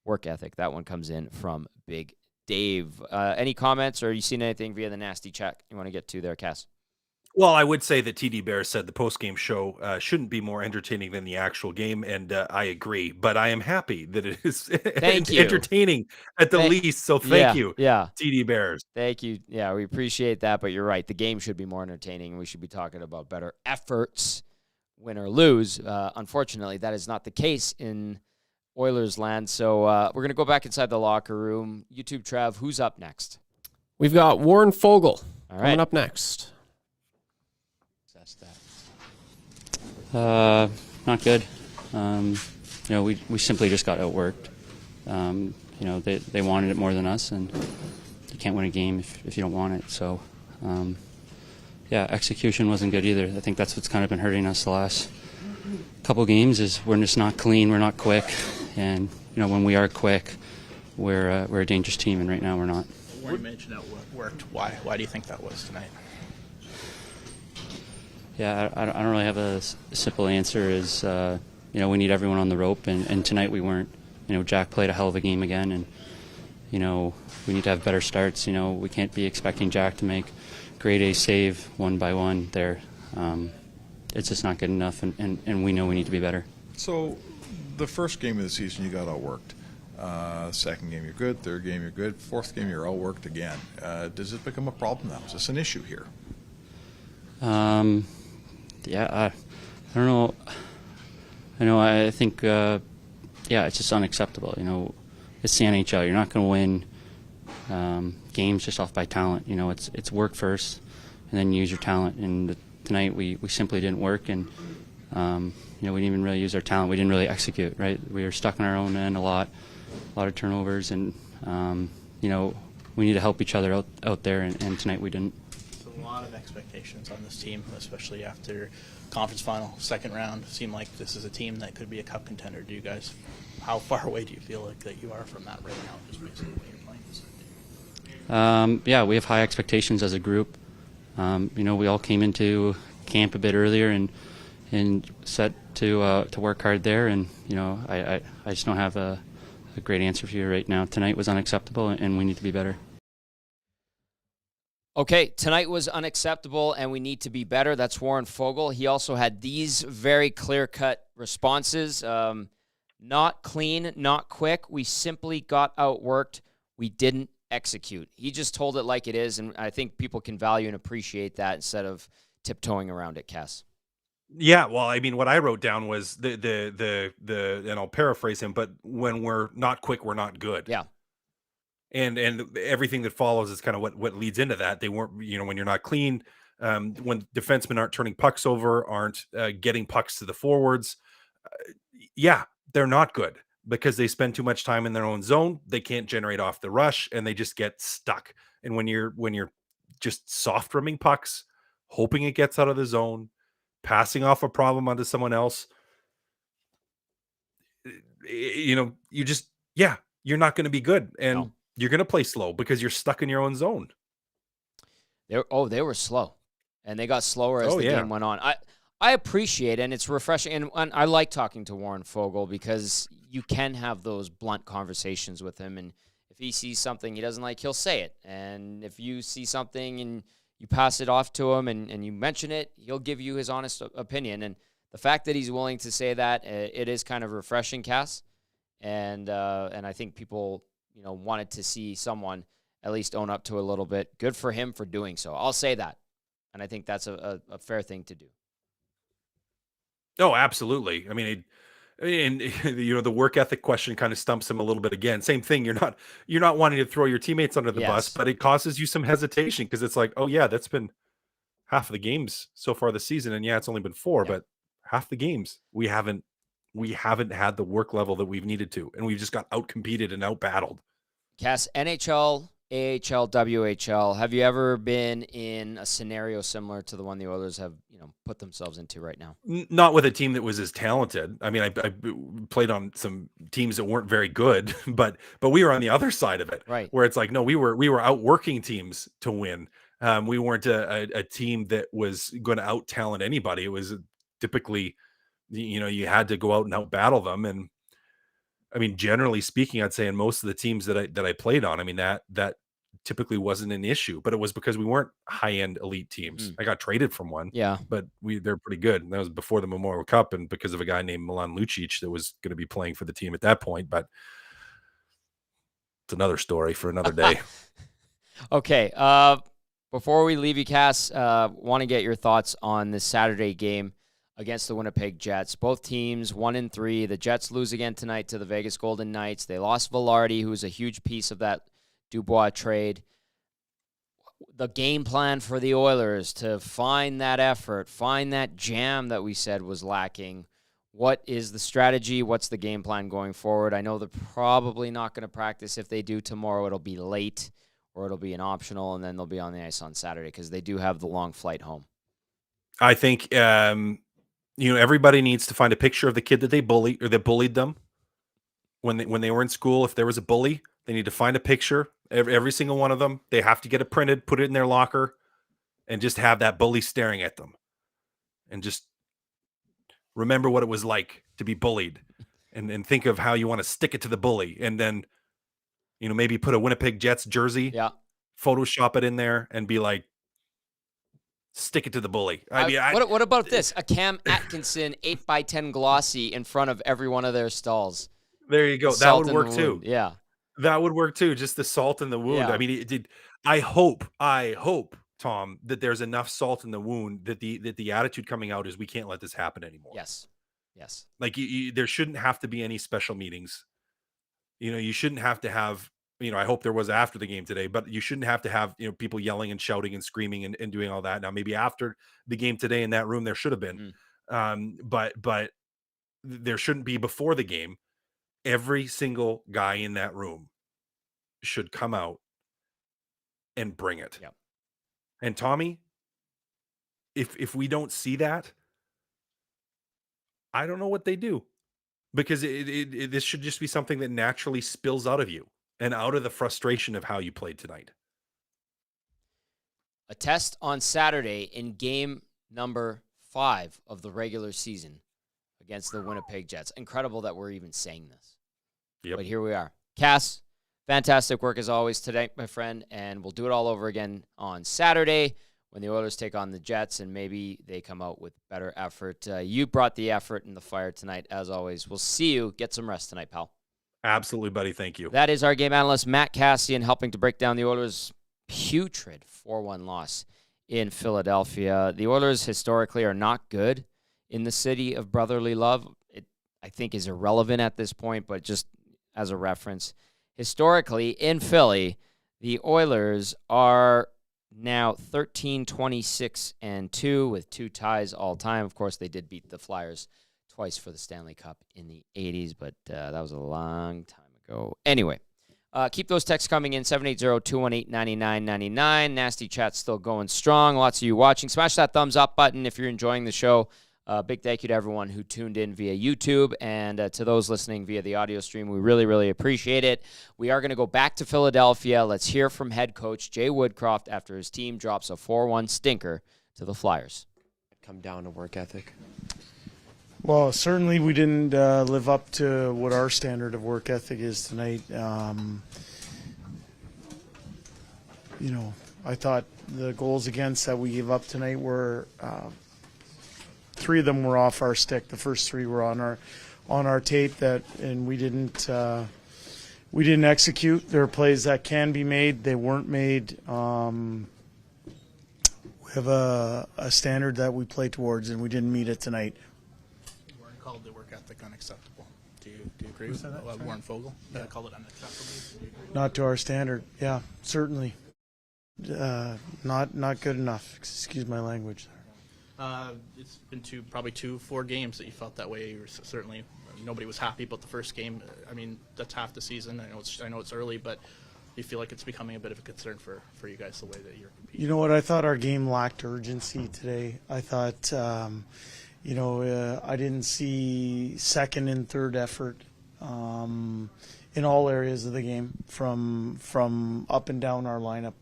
work ethic. That one comes in from Big Dave. Any comments, or you seen anything via the nasty chat you want to get to there, Cass? Well, I would say that TD Bear said the post-game show shouldn't be more entertaining than the actual game, and I agree. But I am happy that it is entertaining at the least, so thank you, TD Bears. Thank you. Yeah, we appreciate that, but you're right. The game should be more entertaining, and we should be talking about better efforts, win or lose. Unfortunately, that is not the case in Oilers land, so we're going to go back inside the locker room. YouTube Trav, who's up next? We've got Warren Fogle coming up next. Not good. We simply just got outworked. They wanted it more than us, and you can't win a game if you don't want it. So, execution wasn't good either. I think that's what's kind of been hurting us the last couple games is we're just not clean, we're not quick, and when we are quick, we're a dangerous team, and right now we're not. You mentioned that worked. Why do you think that was tonight? Yeah, I don't really have a simple answer. Is we need everyone on the rope, and tonight we weren't. Jack played a hell of a game again, and we need to have better starts. We can't be expecting Jack to make grade A save one by one there. It's just not good enough, and we know we need to be better. So The first game of the season you got outworked. Second game you're good, third game you're good, fourth game you're outworked again. Does it become a problem now? Is this an issue here? I I don't know. I think, it's just unacceptable. It's the NHL. You're not going to win games just off by talent. It's work first, and then use your talent. And tonight we simply didn't work, and we didn't even really use our talent. We didn't really execute. Right, we were stuck in our own end a lot of turnovers, and we need to help each other out there. And tonight we didn't. A lot of expectations on this team, especially after conference final, second round. Seemed like this is a team that could be a cup contender. How far away do you feel like that you are from that right now, just based on the way you're playing? We have high expectations as a group. We all came into camp a bit earlier and set to work hard there. And I just don't have a great answer for you right now. Tonight was unacceptable, and we need to be better. Okay, tonight was unacceptable, and we need to be better. That's Warren Foegele. He also had these very clear-cut responses. Not clean, not quick. We simply got outworked. We didn't execute. He just told it like it is, and I think people can value and appreciate that instead of tiptoeing around it, Cass. Yeah, well, I mean, what I wrote down was the and I'll paraphrase him, but when we're not quick, we're not good. Yeah. And everything that follows is kind of what leads into that. They weren't, when you're not clean, when defensemen aren't turning pucks over, aren't getting pucks to the forwards. They're not good because they spend too much time in their own zone. They can't generate off the rush, and they just get stuck. And when you're just soft rimming pucks, hoping it gets out of the zone, passing off a problem onto someone else, you're not going to be good. And No. You're going to play slow because you're stuck in your own zone. They were slow, and they got slower as the game went on. I appreciate it, and it's refreshing, and I like talking to Warren Foegele because you can have those blunt conversations with him, and if he sees something he doesn't like, he'll say it. And if you see something and you pass it off to him and you mention it, he'll give you his honest opinion. And the fact that he's willing to say that, it is kind of refreshing, Cass. And I think people wanted to see someone at least own up to a little bit. Good for him for doing so. I'll say that. And I think that's a fair thing to do. Oh, absolutely. I mean, the work ethic question kind of stumps him a little bit again. Same thing. You're not wanting to throw your teammates under the bus, but it causes you some hesitation because it's like, oh yeah, that's been half of the games so far this season. And it's only been 4, but half the games we haven't had the work level that we've needed to. And we've just got out-competed and out-battled. Cass, NHL, AHL, WHL, have you ever been in a scenario similar to the one the Oilers have, put themselves into right now? Not with a team that was as talented. I mean, I played on some teams that weren't very good, but we were on the other side of it, right? Where it's like, no, we were outworking teams to win. We weren't a team that was going to out-talent anybody. It was typically, you had to go out and out-battle them. And I mean, generally speaking, I'd say in most of the teams that I played on, I mean, that typically wasn't an issue, but it was because we weren't high-end elite teams. I got traded from one, but they're pretty good. And that was before the Memorial Cup, and because of a guy named Milan Lucic that was going to be playing for the team at that point. But it's another story for another day. Okay. Before we leave you, Cass, want to get your thoughts on this Saturday game against the Winnipeg Jets. Both teams 1-3. The Jets lose again tonight to the Vegas Golden Knights. They lost Velarde, who was a huge piece of that Dubois trade. The game plan for the Oilers to find that effort, find that jam that we said was lacking. What is the strategy? What's the game plan going forward? I know they're probably not going to practice. If they do tomorrow, it'll be late or it'll be an optional, and then they'll be on the ice on Saturday because they do have the long flight home. I think everybody needs to find a picture of the kid that they bullied or that bullied them when they were in school. If there was a bully, they need to find a picture. Every single one of them. They have to get it printed, put it in their locker, and just have that bully staring at them. And just remember what it was like to be bullied, and think of how you want to stick it to the bully. And then, maybe put a Winnipeg Jets jersey, Photoshop it in there, and be like, stick it to the bully. What about this? A Cam Atkinson 8x10 glossy in front of every one of their stalls. There you go. That would work too. Yeah. That would work too. Just the salt in the wound. Yeah. I mean, I hope Tom, that there's enough salt in the wound that the attitude coming out is we can't let this happen anymore. Yes. Like there shouldn't have to be any special meetings. You shouldn't have to have, I hope there was after the game today, but you shouldn't have to have, people yelling and shouting and screaming and doing all that. Now, maybe after the game today in that room, there should have been, but there shouldn't be before the game. Every single guy in that room should come out and bring it. Yep. And Tommy, if we don't see that, I don't know what they do, because this should just be something that naturally spills out of you and out of the frustration of how you played tonight. A test on Saturday in game number 5 of the regular season against the Winnipeg Jets. Incredible that we're even saying this. Yep. But here we are. Cass, fantastic work as always today, my friend, and we'll do it all over again on Saturday when the Oilers take on the Jets, and maybe they come out with better effort. You brought the effort and the fire tonight, as always. We'll see you. Get some rest tonight, pal. Absolutely, buddy. Thank you. That is our game analyst, Matt Kassian, helping to break down the Oilers' putrid 4-1 loss in Philadelphia. The Oilers historically are not good in the city of brotherly love. It, I think, is irrelevant at this point, but just as a reference, historically in Philly, the Oilers are now 13-26-2 with 2 ties all time. Of course, they did beat the Flyers twice for the Stanley Cup in the 80s, but that was a long time ago. Anyway, keep those texts coming in, 780-218-9999. Nasty chat's still going strong. Lots of you watching. Smash that thumbs up button if you're enjoying the show. Big thank you to everyone who tuned in via YouTube, and to those listening via the audio stream. We really, really appreciate it. We are going to go back to Philadelphia. Let's hear from head coach Jay Woodcroft after his team drops a 4-1 stinker to the Flyers. Come down to work ethic. Well, certainly we didn't live up to what our standard of work ethic is tonight. I thought the goals against that we gave up tonight were 3 of them were off our stick. The first 3 were on our tape and we didn't execute. There are plays that can be made. They weren't made. We have a standard that we play towards, and we didn't meet it tonight. Warren called the work ethic unacceptable. Do you agree with Warren Fogle? Yeah, called it unacceptable. Do you agree? Not to our standard. Yeah, certainly. Not good enough. Excuse my language there. It's been probably 4 games that you felt that way. Certainly, nobody was happy about the first game. I mean, that's half the season. I know it's early, but you feel like it's becoming a bit of a concern for you guys the way that you're competing. You know what? I thought our game lacked urgency today. I thought, I didn't see second and third effort in all areas of the game from up and down our lineup.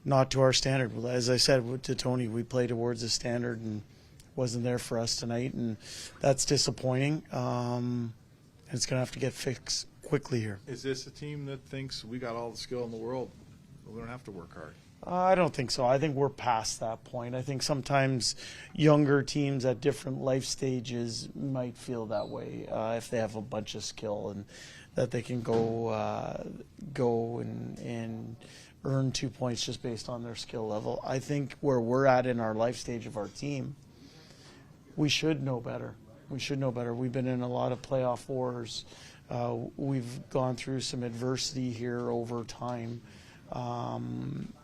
Not to our standard. As I said to Tony, we play towards a standard and wasn't there for us tonight, and that's disappointing. It's going to have to get fixed quickly here. Is this a team that thinks we got all the skill in the world? We don't have to work hard. I don't think so. I think we're past that point. I think sometimes younger teams at different life stages might feel that way if they have a bunch of skill and that they can go and earn 2 points just based on their skill level. I think where we're at in our life stage of our team, we should know better. We've been in a lot of playoff wars. We've gone through some adversity here over time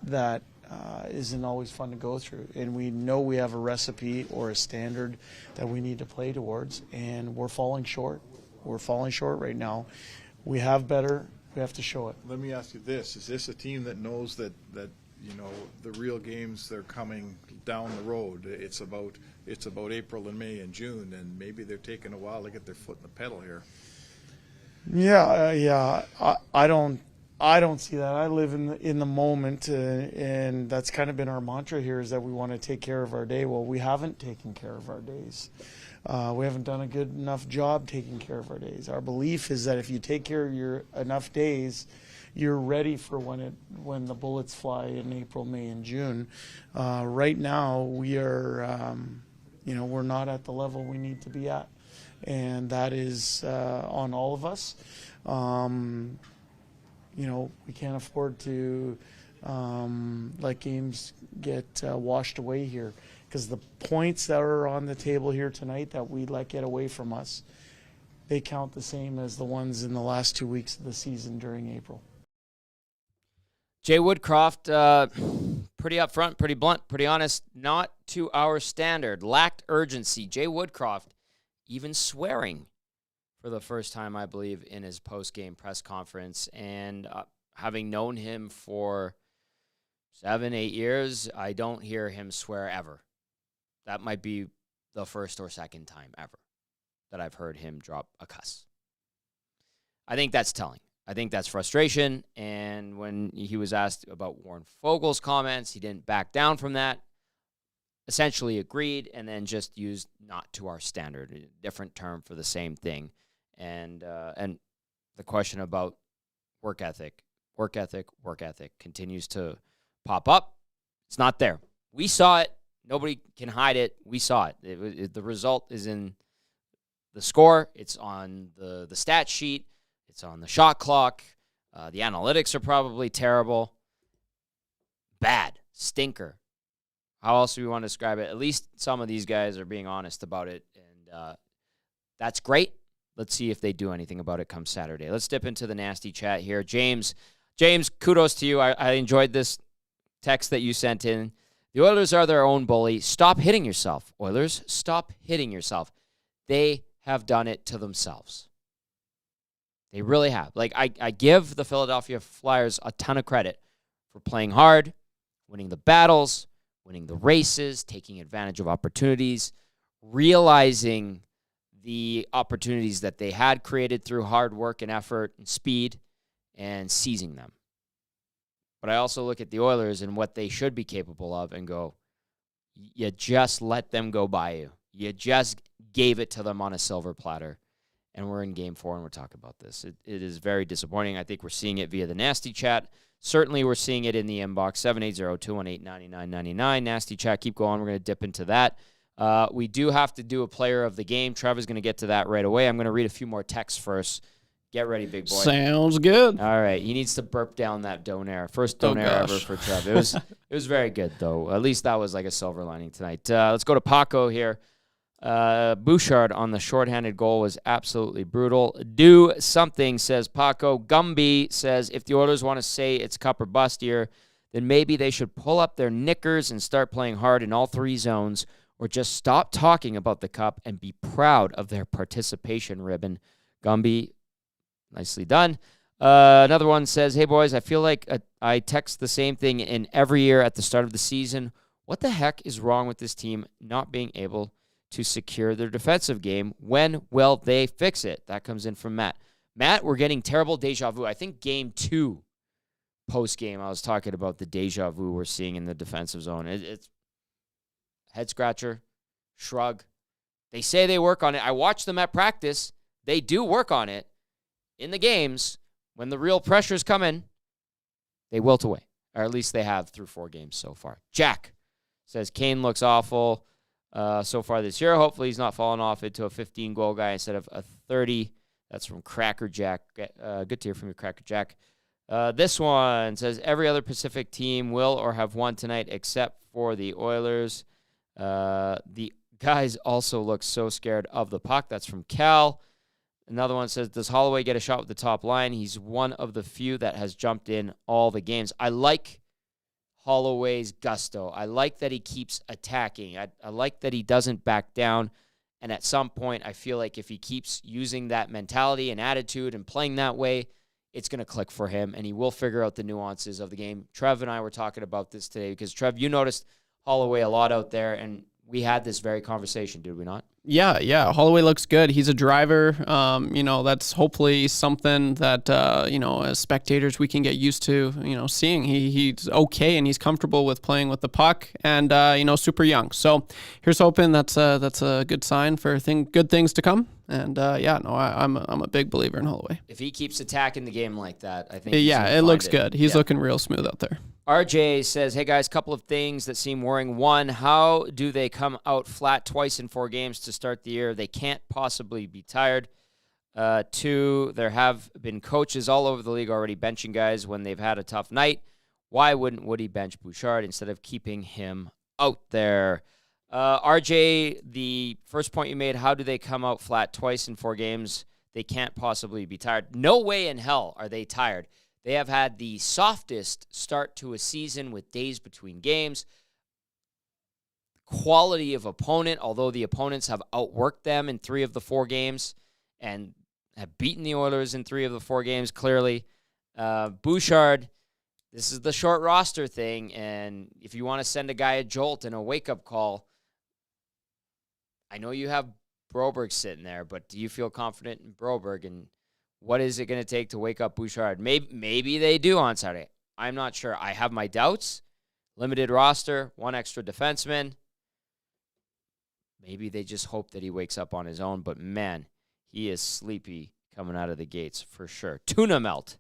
that isn't always fun to go through. And we know we have a recipe or a standard that we need to play towards, and we're falling short. We're falling short right now. We have better. We have to show it. Let me ask you this. Is this a team that knows that the real games, they're coming down the road? It's about April and May and June, and maybe they're taking a while to get their foot in the pedal here. Yeah. I don't see that. I live in the moment, and that's kind of been our mantra here, is that we want to take care of our day. Well, we haven't taken care of our days. We haven't done a good enough job taking care of our days. Our belief is that if you take care of your enough days, you're ready for when the bullets fly in April, May, and June. Right now, we are, we're not at the level we need to be at, and that is on all of us. We can't afford to let games get washed away here, because the points that are on the table here tonight that we let get away from us, they count the same as the ones in the last 2 weeks of the season during April. Jay Woodcroft, pretty upfront, pretty blunt, pretty honest, not to our standard, lacked urgency. Jay Woodcroft even swearing for the first time, I believe, in his post-game press conference. And having known him for 7-8 years, I don't hear him swear ever. That might be the first or second time ever that I've heard him drop a cuss. I think that's telling. I think that's frustration. And when he was asked about Warren Fogel's comments, he didn't back down from that. Essentially agreed, and then just used not to our standard, a different term for the same thing. And the question about work ethic continues to pop up. It's not there. We saw it. Nobody can hide it. We saw it. The result is in the score. It's on the stat sheet. It's on the shot clock. The analytics are probably terrible. Bad. Stinker. How else do we want to describe it? At least some of these guys are being honest about it, and that's great. Let's see if they do anything about it come Saturday. Let's dip into the nasty chat here. James, kudos to you. I enjoyed this text that you sent in. The Oilers are their own bully. Stop hitting yourself. Oilers, stop hitting yourself. They have done it to themselves. They really have. Like, I give the Philadelphia Flyers a ton of credit for playing hard, winning the battles, winning the races, taking advantage of opportunities, realizing the opportunities that they had created through hard work and effort and speed, and seizing them. But I also look at the Oilers and what they should be capable of and go, you just let them go by you. You just gave it to them on a silver platter. And we're in Game 4, and we're talking about this. It is very disappointing. I think we're seeing it via the Nasty Chat. Certainly, we're seeing it in the inbox, 780-218-9999. Nasty Chat, keep going. We're going to dip into that. We do have to do a player of the game. Trevor's going to get to that right away. I'm going to read a few more texts first. Get ready, big boy. Sounds good. All right. He needs to burp down that donair. First donair ever for Trev. It was very good, though. At least that was like a silver lining tonight. Let's go to Paco here. Bouchard on the shorthanded goal was absolutely brutal. Do something, says Paco. Gumby says, if the Oilers want to say it's cup or bust here, then maybe they should pull up their knickers and start playing hard in all three zones, or just stop talking about the cup and be proud of their participation ribbon. Gumby, nicely done. Another one says, hey, boys, I feel like I text the same thing in every year at the start of the season. What the heck is wrong with this team not being able to secure their defensive game? When will they fix it? That comes in from Matt. Matt, we're getting terrible deja vu. I think Game 2 post-game, I was talking about the deja vu we're seeing in the defensive zone. It's head scratcher, shrug. They say they work on it. I watch them at practice. They do work on it. In the games, when the real pressure's coming, they wilt away. Or at least they have through 4 games so far. Jack says, Kane looks awful so far this year. Hopefully he's not falling off into a 15-goal guy instead of a 30. That's from Cracker Jack. Good to hear from you, Cracker Jack. This one says, every other Pacific team will or have won tonight except for the Oilers. The guys also look so scared of the puck. That's from Cal. Another one says, does Holloway get a shot with the top line? He's one of the few that has jumped in all the games. I like Holloway's gusto. I like that he keeps attacking. I like that he doesn't back down. And at some point, I feel like if he keeps using that mentality and attitude and playing that way, it's going to click for him, and he will figure out the nuances of the game. Trev and I were talking about this today because, Trev, you noticed Holloway a lot out there, and we had this very conversation, did we not? Yeah. Holloway looks good. He's a driver. That's hopefully something that, as spectators, we can get used to, seeing. He's okay, and he's comfortable with playing with the puck and, super young. So here's hoping that's a good sign for good things to come. And, I'm a big believer in Holloway. If he keeps attacking the game like that, I think it looks good. He's looking real smooth out there. RJ says, hey, guys, couple of things that seem worrying. One, how do they come out flat twice in 4 games to start the year? They can't possibly be tired. 2, there have been coaches all over the league already benching guys when they've had a tough night. Why wouldn't Woody bench Bouchard instead of keeping him out there? RJ, the first point you made, how do they come out flat twice in 4 games? They can't possibly be tired. No way in hell are they tired. They have had the softest start to a season with days between games. Quality of opponent, although the opponents have outworked them in 3 of the 4 games and have beaten the Oilers in 3 of the 4 games, clearly. Bouchard, this is the short roster thing, and if you want to send a guy a jolt and a wake-up call, I know you have Broberg sitting there, but do you feel confident in Broberg, and what is it going to take to wake up Bouchard? Maybe they do on Saturday. I'm not sure. I have my doubts. Limited roster, 1 extra defenseman. Maybe they just hope that he wakes up on his own, but man, he is sleepy coming out of the gates for sure. Tuna Melt.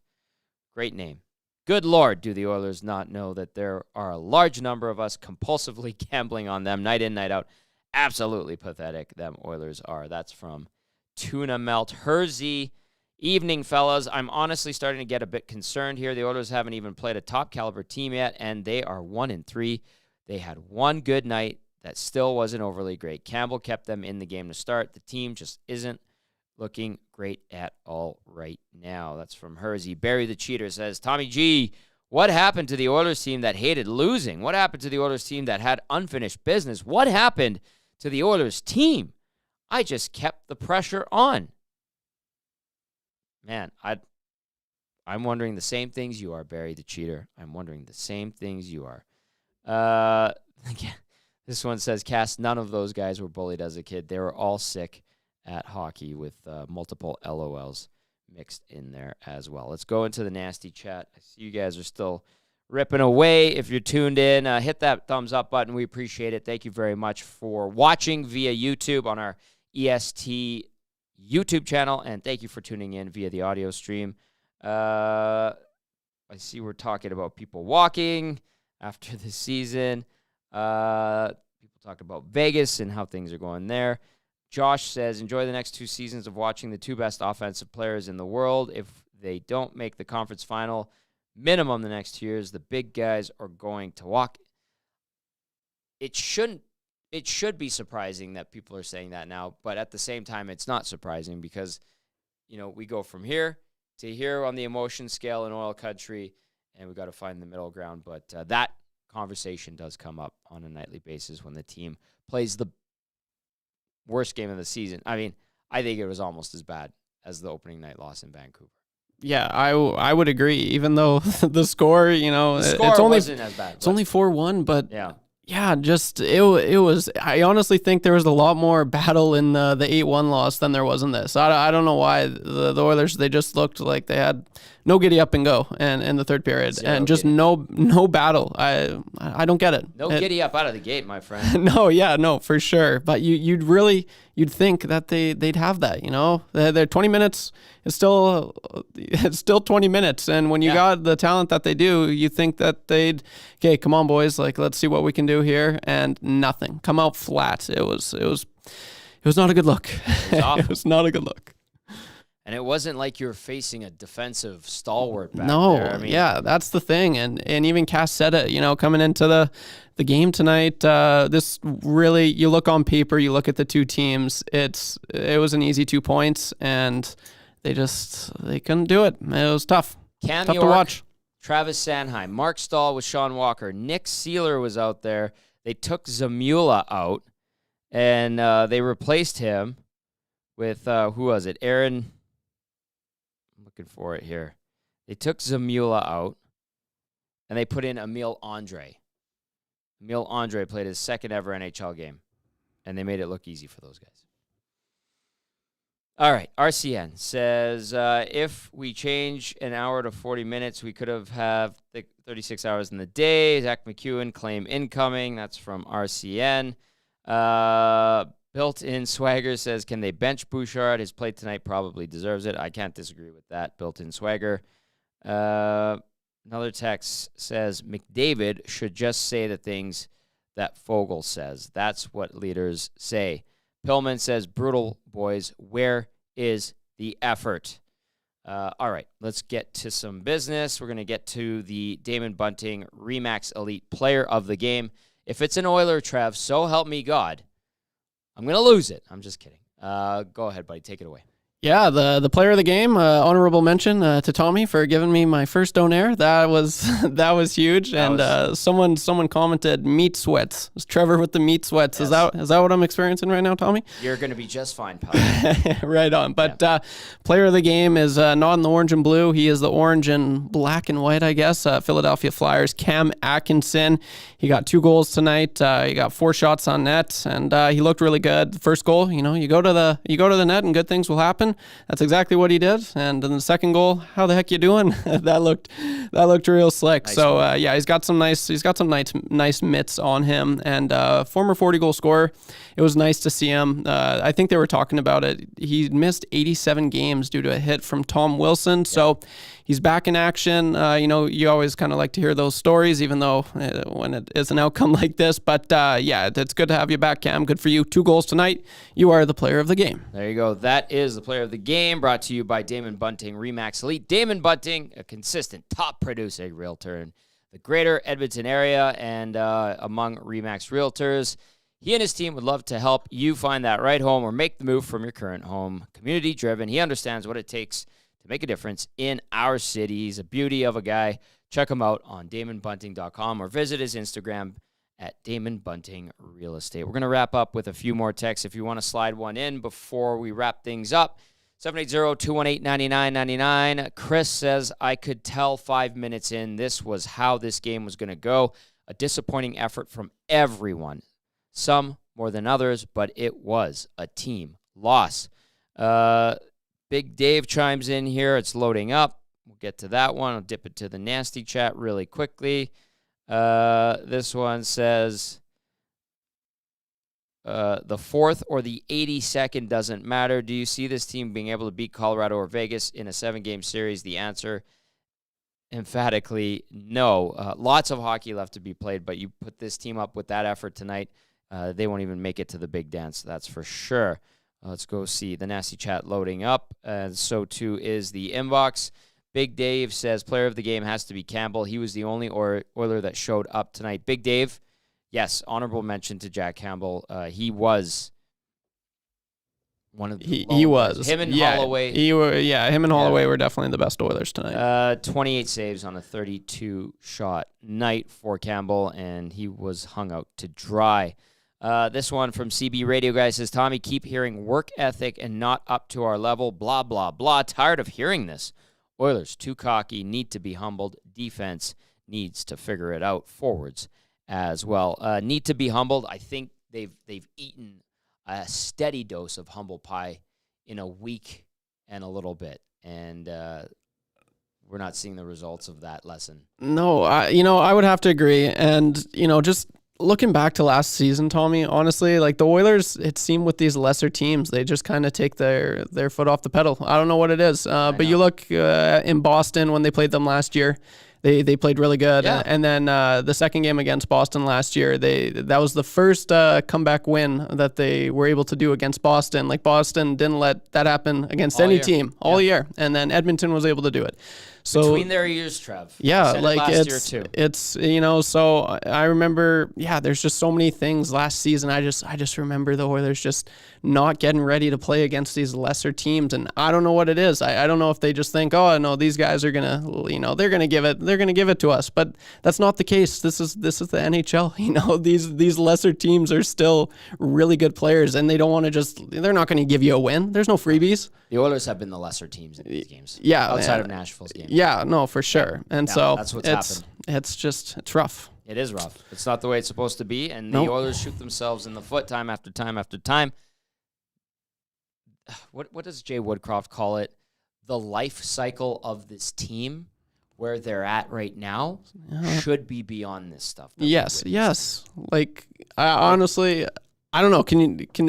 Great name. Good Lord, do the Oilers not know that there are a large number of us compulsively gambling on them night in, night out? Absolutely pathetic, them Oilers are. That's from Tuna Melt. Hersey, evening, fellas. I'm honestly starting to get a bit concerned here. The Oilers haven't even played a top-caliber team yet, and they are 1-3. They had one good night that still wasn't overly great. Campbell kept them in the game to start. The team just isn't looking great at all right now. That's from Hersey. Barry the Cheater says, Tommy G, what happened to the Oilers team that hated losing? What happened to the Oilers team that had unfinished business? What happened to the Oilers team? I just kept the pressure on. Man, I'm wondering the same things you are, Barry the Cheater. I'm wondering the same things you are. This one says, Cass, none of those guys were bullied as a kid. They were all sick at hockey with multiple LOLs mixed in there as well. Let's go into the nasty chat. I see you guys are still ripping away. If you're tuned in, hit that thumbs up button. We appreciate it. Thank you very much for watching via YouTube on our EST YouTube channel, and thank you for tuning in via the audio stream. I see we're talking about people walking after the season. People talk about Vegas and how things are going there. Josh says, enjoy the next 2 seasons of watching the 2 best offensive players in the world. If they don't make the conference final, minimum the next 2 years, the big guys are going to walk. It should be surprising that people are saying that now, but at the same time, it's not surprising because, we go from here to here on the emotion scale in oil country, and we got to find the middle ground. But that conversation does come up on a nightly basis when the team plays the worst game of the season. I mean, I think it was almost as bad as the opening night loss in Vancouver. Yeah, I would agree. Even though the score, it's only wasn't as bad. It's only 4-1, but yeah, just it was. I honestly think there was a lot more battle in the 8-1 loss than there was in this. I don't know why the Oilers, they just looked like they had no giddy up and go in the third period, and just no battle. I don't get it. No giddy up out of the gate, my friend. No, for sure. But you'd think that they'd have that. They're 20 minutes. It's still 20 minutes, and when you got the talent that they do, you think that okay, come on, boys, let's see what we can do here, and nothing. Come out flat. It was not a good look. It was not a good look. And it wasn't like you were facing a defensive stalwart back there. Yeah, that's the thing. And even Cass said it, coming into the game tonight, this really, you look on paper, you look at the 2 teams, it was an easy 2 points, and they couldn't do it. It was tough. Cam tough York, to watch. Travis Sanheim, Mark Stahl with Sean Walker, Nick Seeler was out there. They took Zamula out, and they replaced him with, who was it? Aaron... Looking for it here. They took Zamula out, and they put in Emil Andre. Emil Andre played his second ever NHL game, and they made it look easy for those guys. All right, RCN says, if we change an hour to 40 minutes, we could have 36 hours in the day. Zach McEwen, claim incoming. That's from RCN. Built-in Swagger says, can they bench Bouchard? His play tonight probably deserves it. I can't disagree with that. Built-in Swagger. Another text says, McDavid should just say the things that Fogle says. That's what leaders say. Pillman says, brutal, boys. Where is the effort? All right, let's get to some business. We're going to get to the Damon Bunting Remax Elite Player of the Game. If it's an Oiler, Trev, so help me God, I'm going to lose it. I'm just kidding. Go ahead, buddy. Take it away. Yeah, the player of the game, honorable mention to Tommy for giving me my first donaire. That was huge. Someone commented meat sweats. It's Trevor with the meat sweats. Yes. Is that what I'm experiencing right now, Tommy? You're going to be just fine, pal. Right on. But player of the game is not in the orange and blue. He is the orange and black and white, I guess. Philadelphia Flyers, Cam Atkinson. He got 2 goals tonight. He got 4 shots on net, and he looked really good. The first goal, you go to the net and good things will happen. That's exactly what he did. And then the second goal, how the heck you doing? that looked real slick. Nice. So he's got some nice mitts on him. And former 40-goal scorer. It was nice to see him. I think they were talking about it. He missed 87 games due to a hit from Tom Wilson. Yeah. So he's back in action. You always kind of like to hear those stories, even though when it is an outcome like this. But it's good to have you back, Cam. Good for you. 2 goals tonight. You are the player of the game. There you go. That is the player of the game, brought to you by Damon Bunting Remax Elite. Damon Bunting, a consistent top producing realtor in the greater Edmonton area and among Remax realtors. He and his team would love to help you find that right home or make the move from your current home. Community driven. He understands what it takes to make a difference in our city. He's a beauty of a guy. Check him out on DamonBunting.com or visit his Instagram at Damon Bunting Real Estate. We're going to wrap up with a few more texts if you want to slide one in before we wrap things up. 780-218-9999. Chris says, I could tell 5 minutes in this was how this game was going to go. A disappointing effort from everyone. Some more than others, but it was a team loss. Big Dave chimes in here. It's loading up. We'll get to that one. I'll dip it to the nasty chat really quickly. This one says, the 4th or the 82nd doesn't matter. Do you see this team being able to beat Colorado or Vegas in a 7-game series? The answer, emphatically, no. Lots of hockey left to be played, but you put this team up with that effort tonight, they won't even make it to the big dance. That's for sure. Let's go see the nasty chat loading up. So too is the inbox. Big Dave says player of the game has to be Campbell. He was the only Oiler that showed up tonight. Big Dave, yes, honorable mention to Jack Campbell. He was one of the he was. Him and Holloway. Him and Holloway were definitely the best Oilers tonight. 28 saves on a 32-shot night for Campbell, and he was hung out to dry. This one from CB Radio Guy says, Tommy, keep hearing work ethic and not up to our level, blah, blah, blah. Tired of hearing this. Oilers, too cocky, need to be humbled. Defense needs to figure it out. Forwards as well. Need to be humbled. I think they've eaten a steady dose of humble pie in a week and a little bit. And we're not seeing the results of that lesson. No, I would have to agree. And, just looking back to last season, Tommy, honestly, like the Oilers, it seemed with these lesser teams, they just kind of take their foot off the pedal. I don't know what it is. But you look in Boston when they played them last year, they played really good. Yeah. And then the second game against Boston last year, that was the first comeback win that they were able to do against Boston. Like Boston didn't let that happen against any team all year. And then Edmonton was able to do it. So between their ears, Trev. Yeah, like last year too. It's so I remember, there's just so many things last season. I just remember the Oilers just not getting ready to play against these lesser teams, and I don't know what it is. I don't know if they just think, oh no, these guys are gonna, they're gonna give it to us, but that's not the case. This is the NHL. These lesser teams are still really good players, and they don't want to they're not going to give you a win. There's no freebies. The Oilers have been the lesser teams in these games. Yeah, outside of Nashville's game. Yeah, no, for sure. And so that's what's happened. It's rough. It is rough. It's not the way it's supposed to be, and the Oilers shoot themselves in the foot time after time after time. What does Jay Woodcroft call it? The life cycle of this team, where they're at right now, should be beyond this stuff. Yes. Like, honestly, I don't know.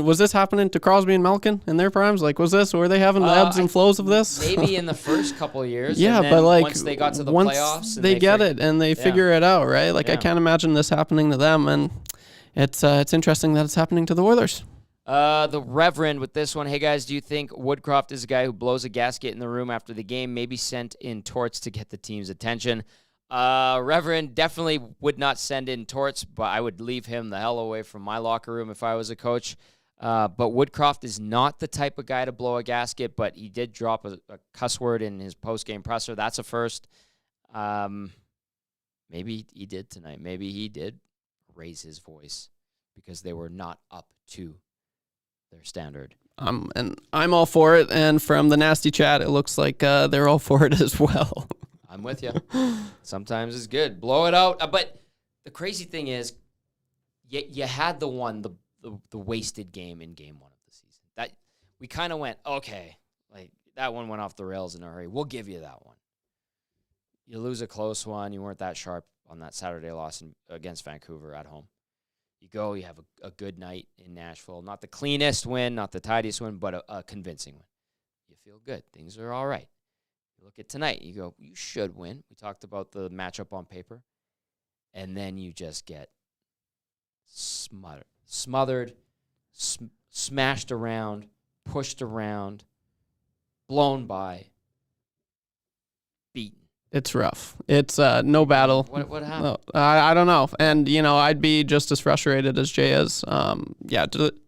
Was this happening to Crosby and Malkin in their primes? Like, were they having the ebbs and flows of this? Maybe in the first couple of years. Yeah, and then but like once they got to the playoffs, they get it and they figure it out, right? Like, I can't imagine this happening to them, and it's interesting that it's happening to the Oilers. The Reverend with this one. Hey, guys, do you think Woodcroft is a guy who blows a gasket in the room after the game, maybe sent in torts to get the team's attention? Reverend definitely would not send in torts, but I would leave him the hell away from my locker room if I was a coach. But Woodcroft is not the type of guy to blow a gasket, but he did drop a cuss word in his post-game presser. That's a first. Maybe he did tonight. Maybe he did raise his voice because they were not up to their standard. And I'm all for it. And from the nasty chat, it looks like they're all for it as well. I'm with you. Sometimes it's good. Blow it out. But the crazy thing is, you had the wasted game in game 1 of the season. That we kind of went, okay, like that one went off the rails in a hurry. We'll give you that one. You lose a close one. You weren't that sharp on that Saturday loss against Vancouver at home. You go, you have a good night in Nashville. Not the cleanest win, not the tidiest win, but a convincing win. You feel good. Things are all right. You look at tonight, you go, you should win. We talked about the matchup on paper. And then you just get smothered, smashed around, pushed around, blown by, beaten. It's rough. It's no battle. What happened? I don't know. And, I'd be just as frustrated as Jay is.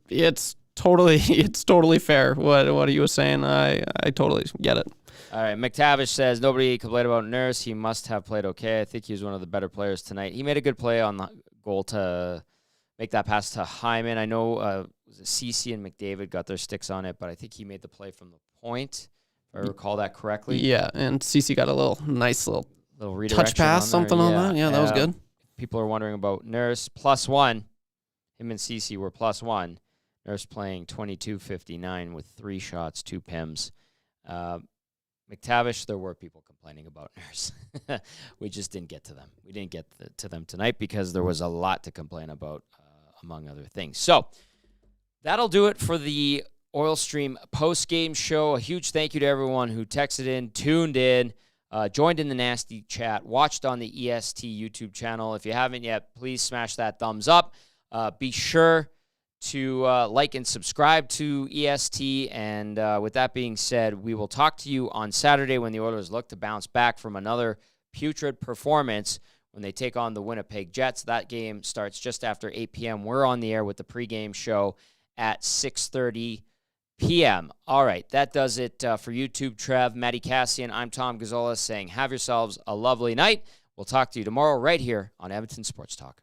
It's totally fair what he was saying. I totally get it. All right, McTavish says, nobody complained about Nurse. He must have played okay. I think he was one of the better players tonight. He made a good play on the goal to make that pass to Hyman. I know Cece and McDavid got their sticks on it, but I think he made the play from the point. I recall that correctly. Yeah, and CC got a nice little redirection touch pass, something on that. Yeah, that was good. People are wondering about Nurse. +1. Him and CC were +1. Nurse playing 22:59 with 3 shots, 2 PIMs. McTavish, there were people complaining about Nurse. We just didn't get to them. We didn't get to them tonight because there was a lot to complain about, among other things. So that'll do it for the Oilstream post-game show. A huge thank you to everyone who texted in, tuned in, joined in the nasty chat, watched on the EST YouTube channel. If you haven't yet, please smash that thumbs up. Be sure to like and subscribe to EST. And with that being said, we will talk to you on Saturday when the Oilers look to bounce back from another putrid performance when they take on the Winnipeg Jets. That game starts just after 8 p.m. We're on the air with the pregame show at 6:30 p.m. All right, that does it for YouTube. Trev, Matty Kassian, I'm Tom Gazzola saying have yourselves a lovely night. We'll talk to you tomorrow right here on Edmonton Sports Talk.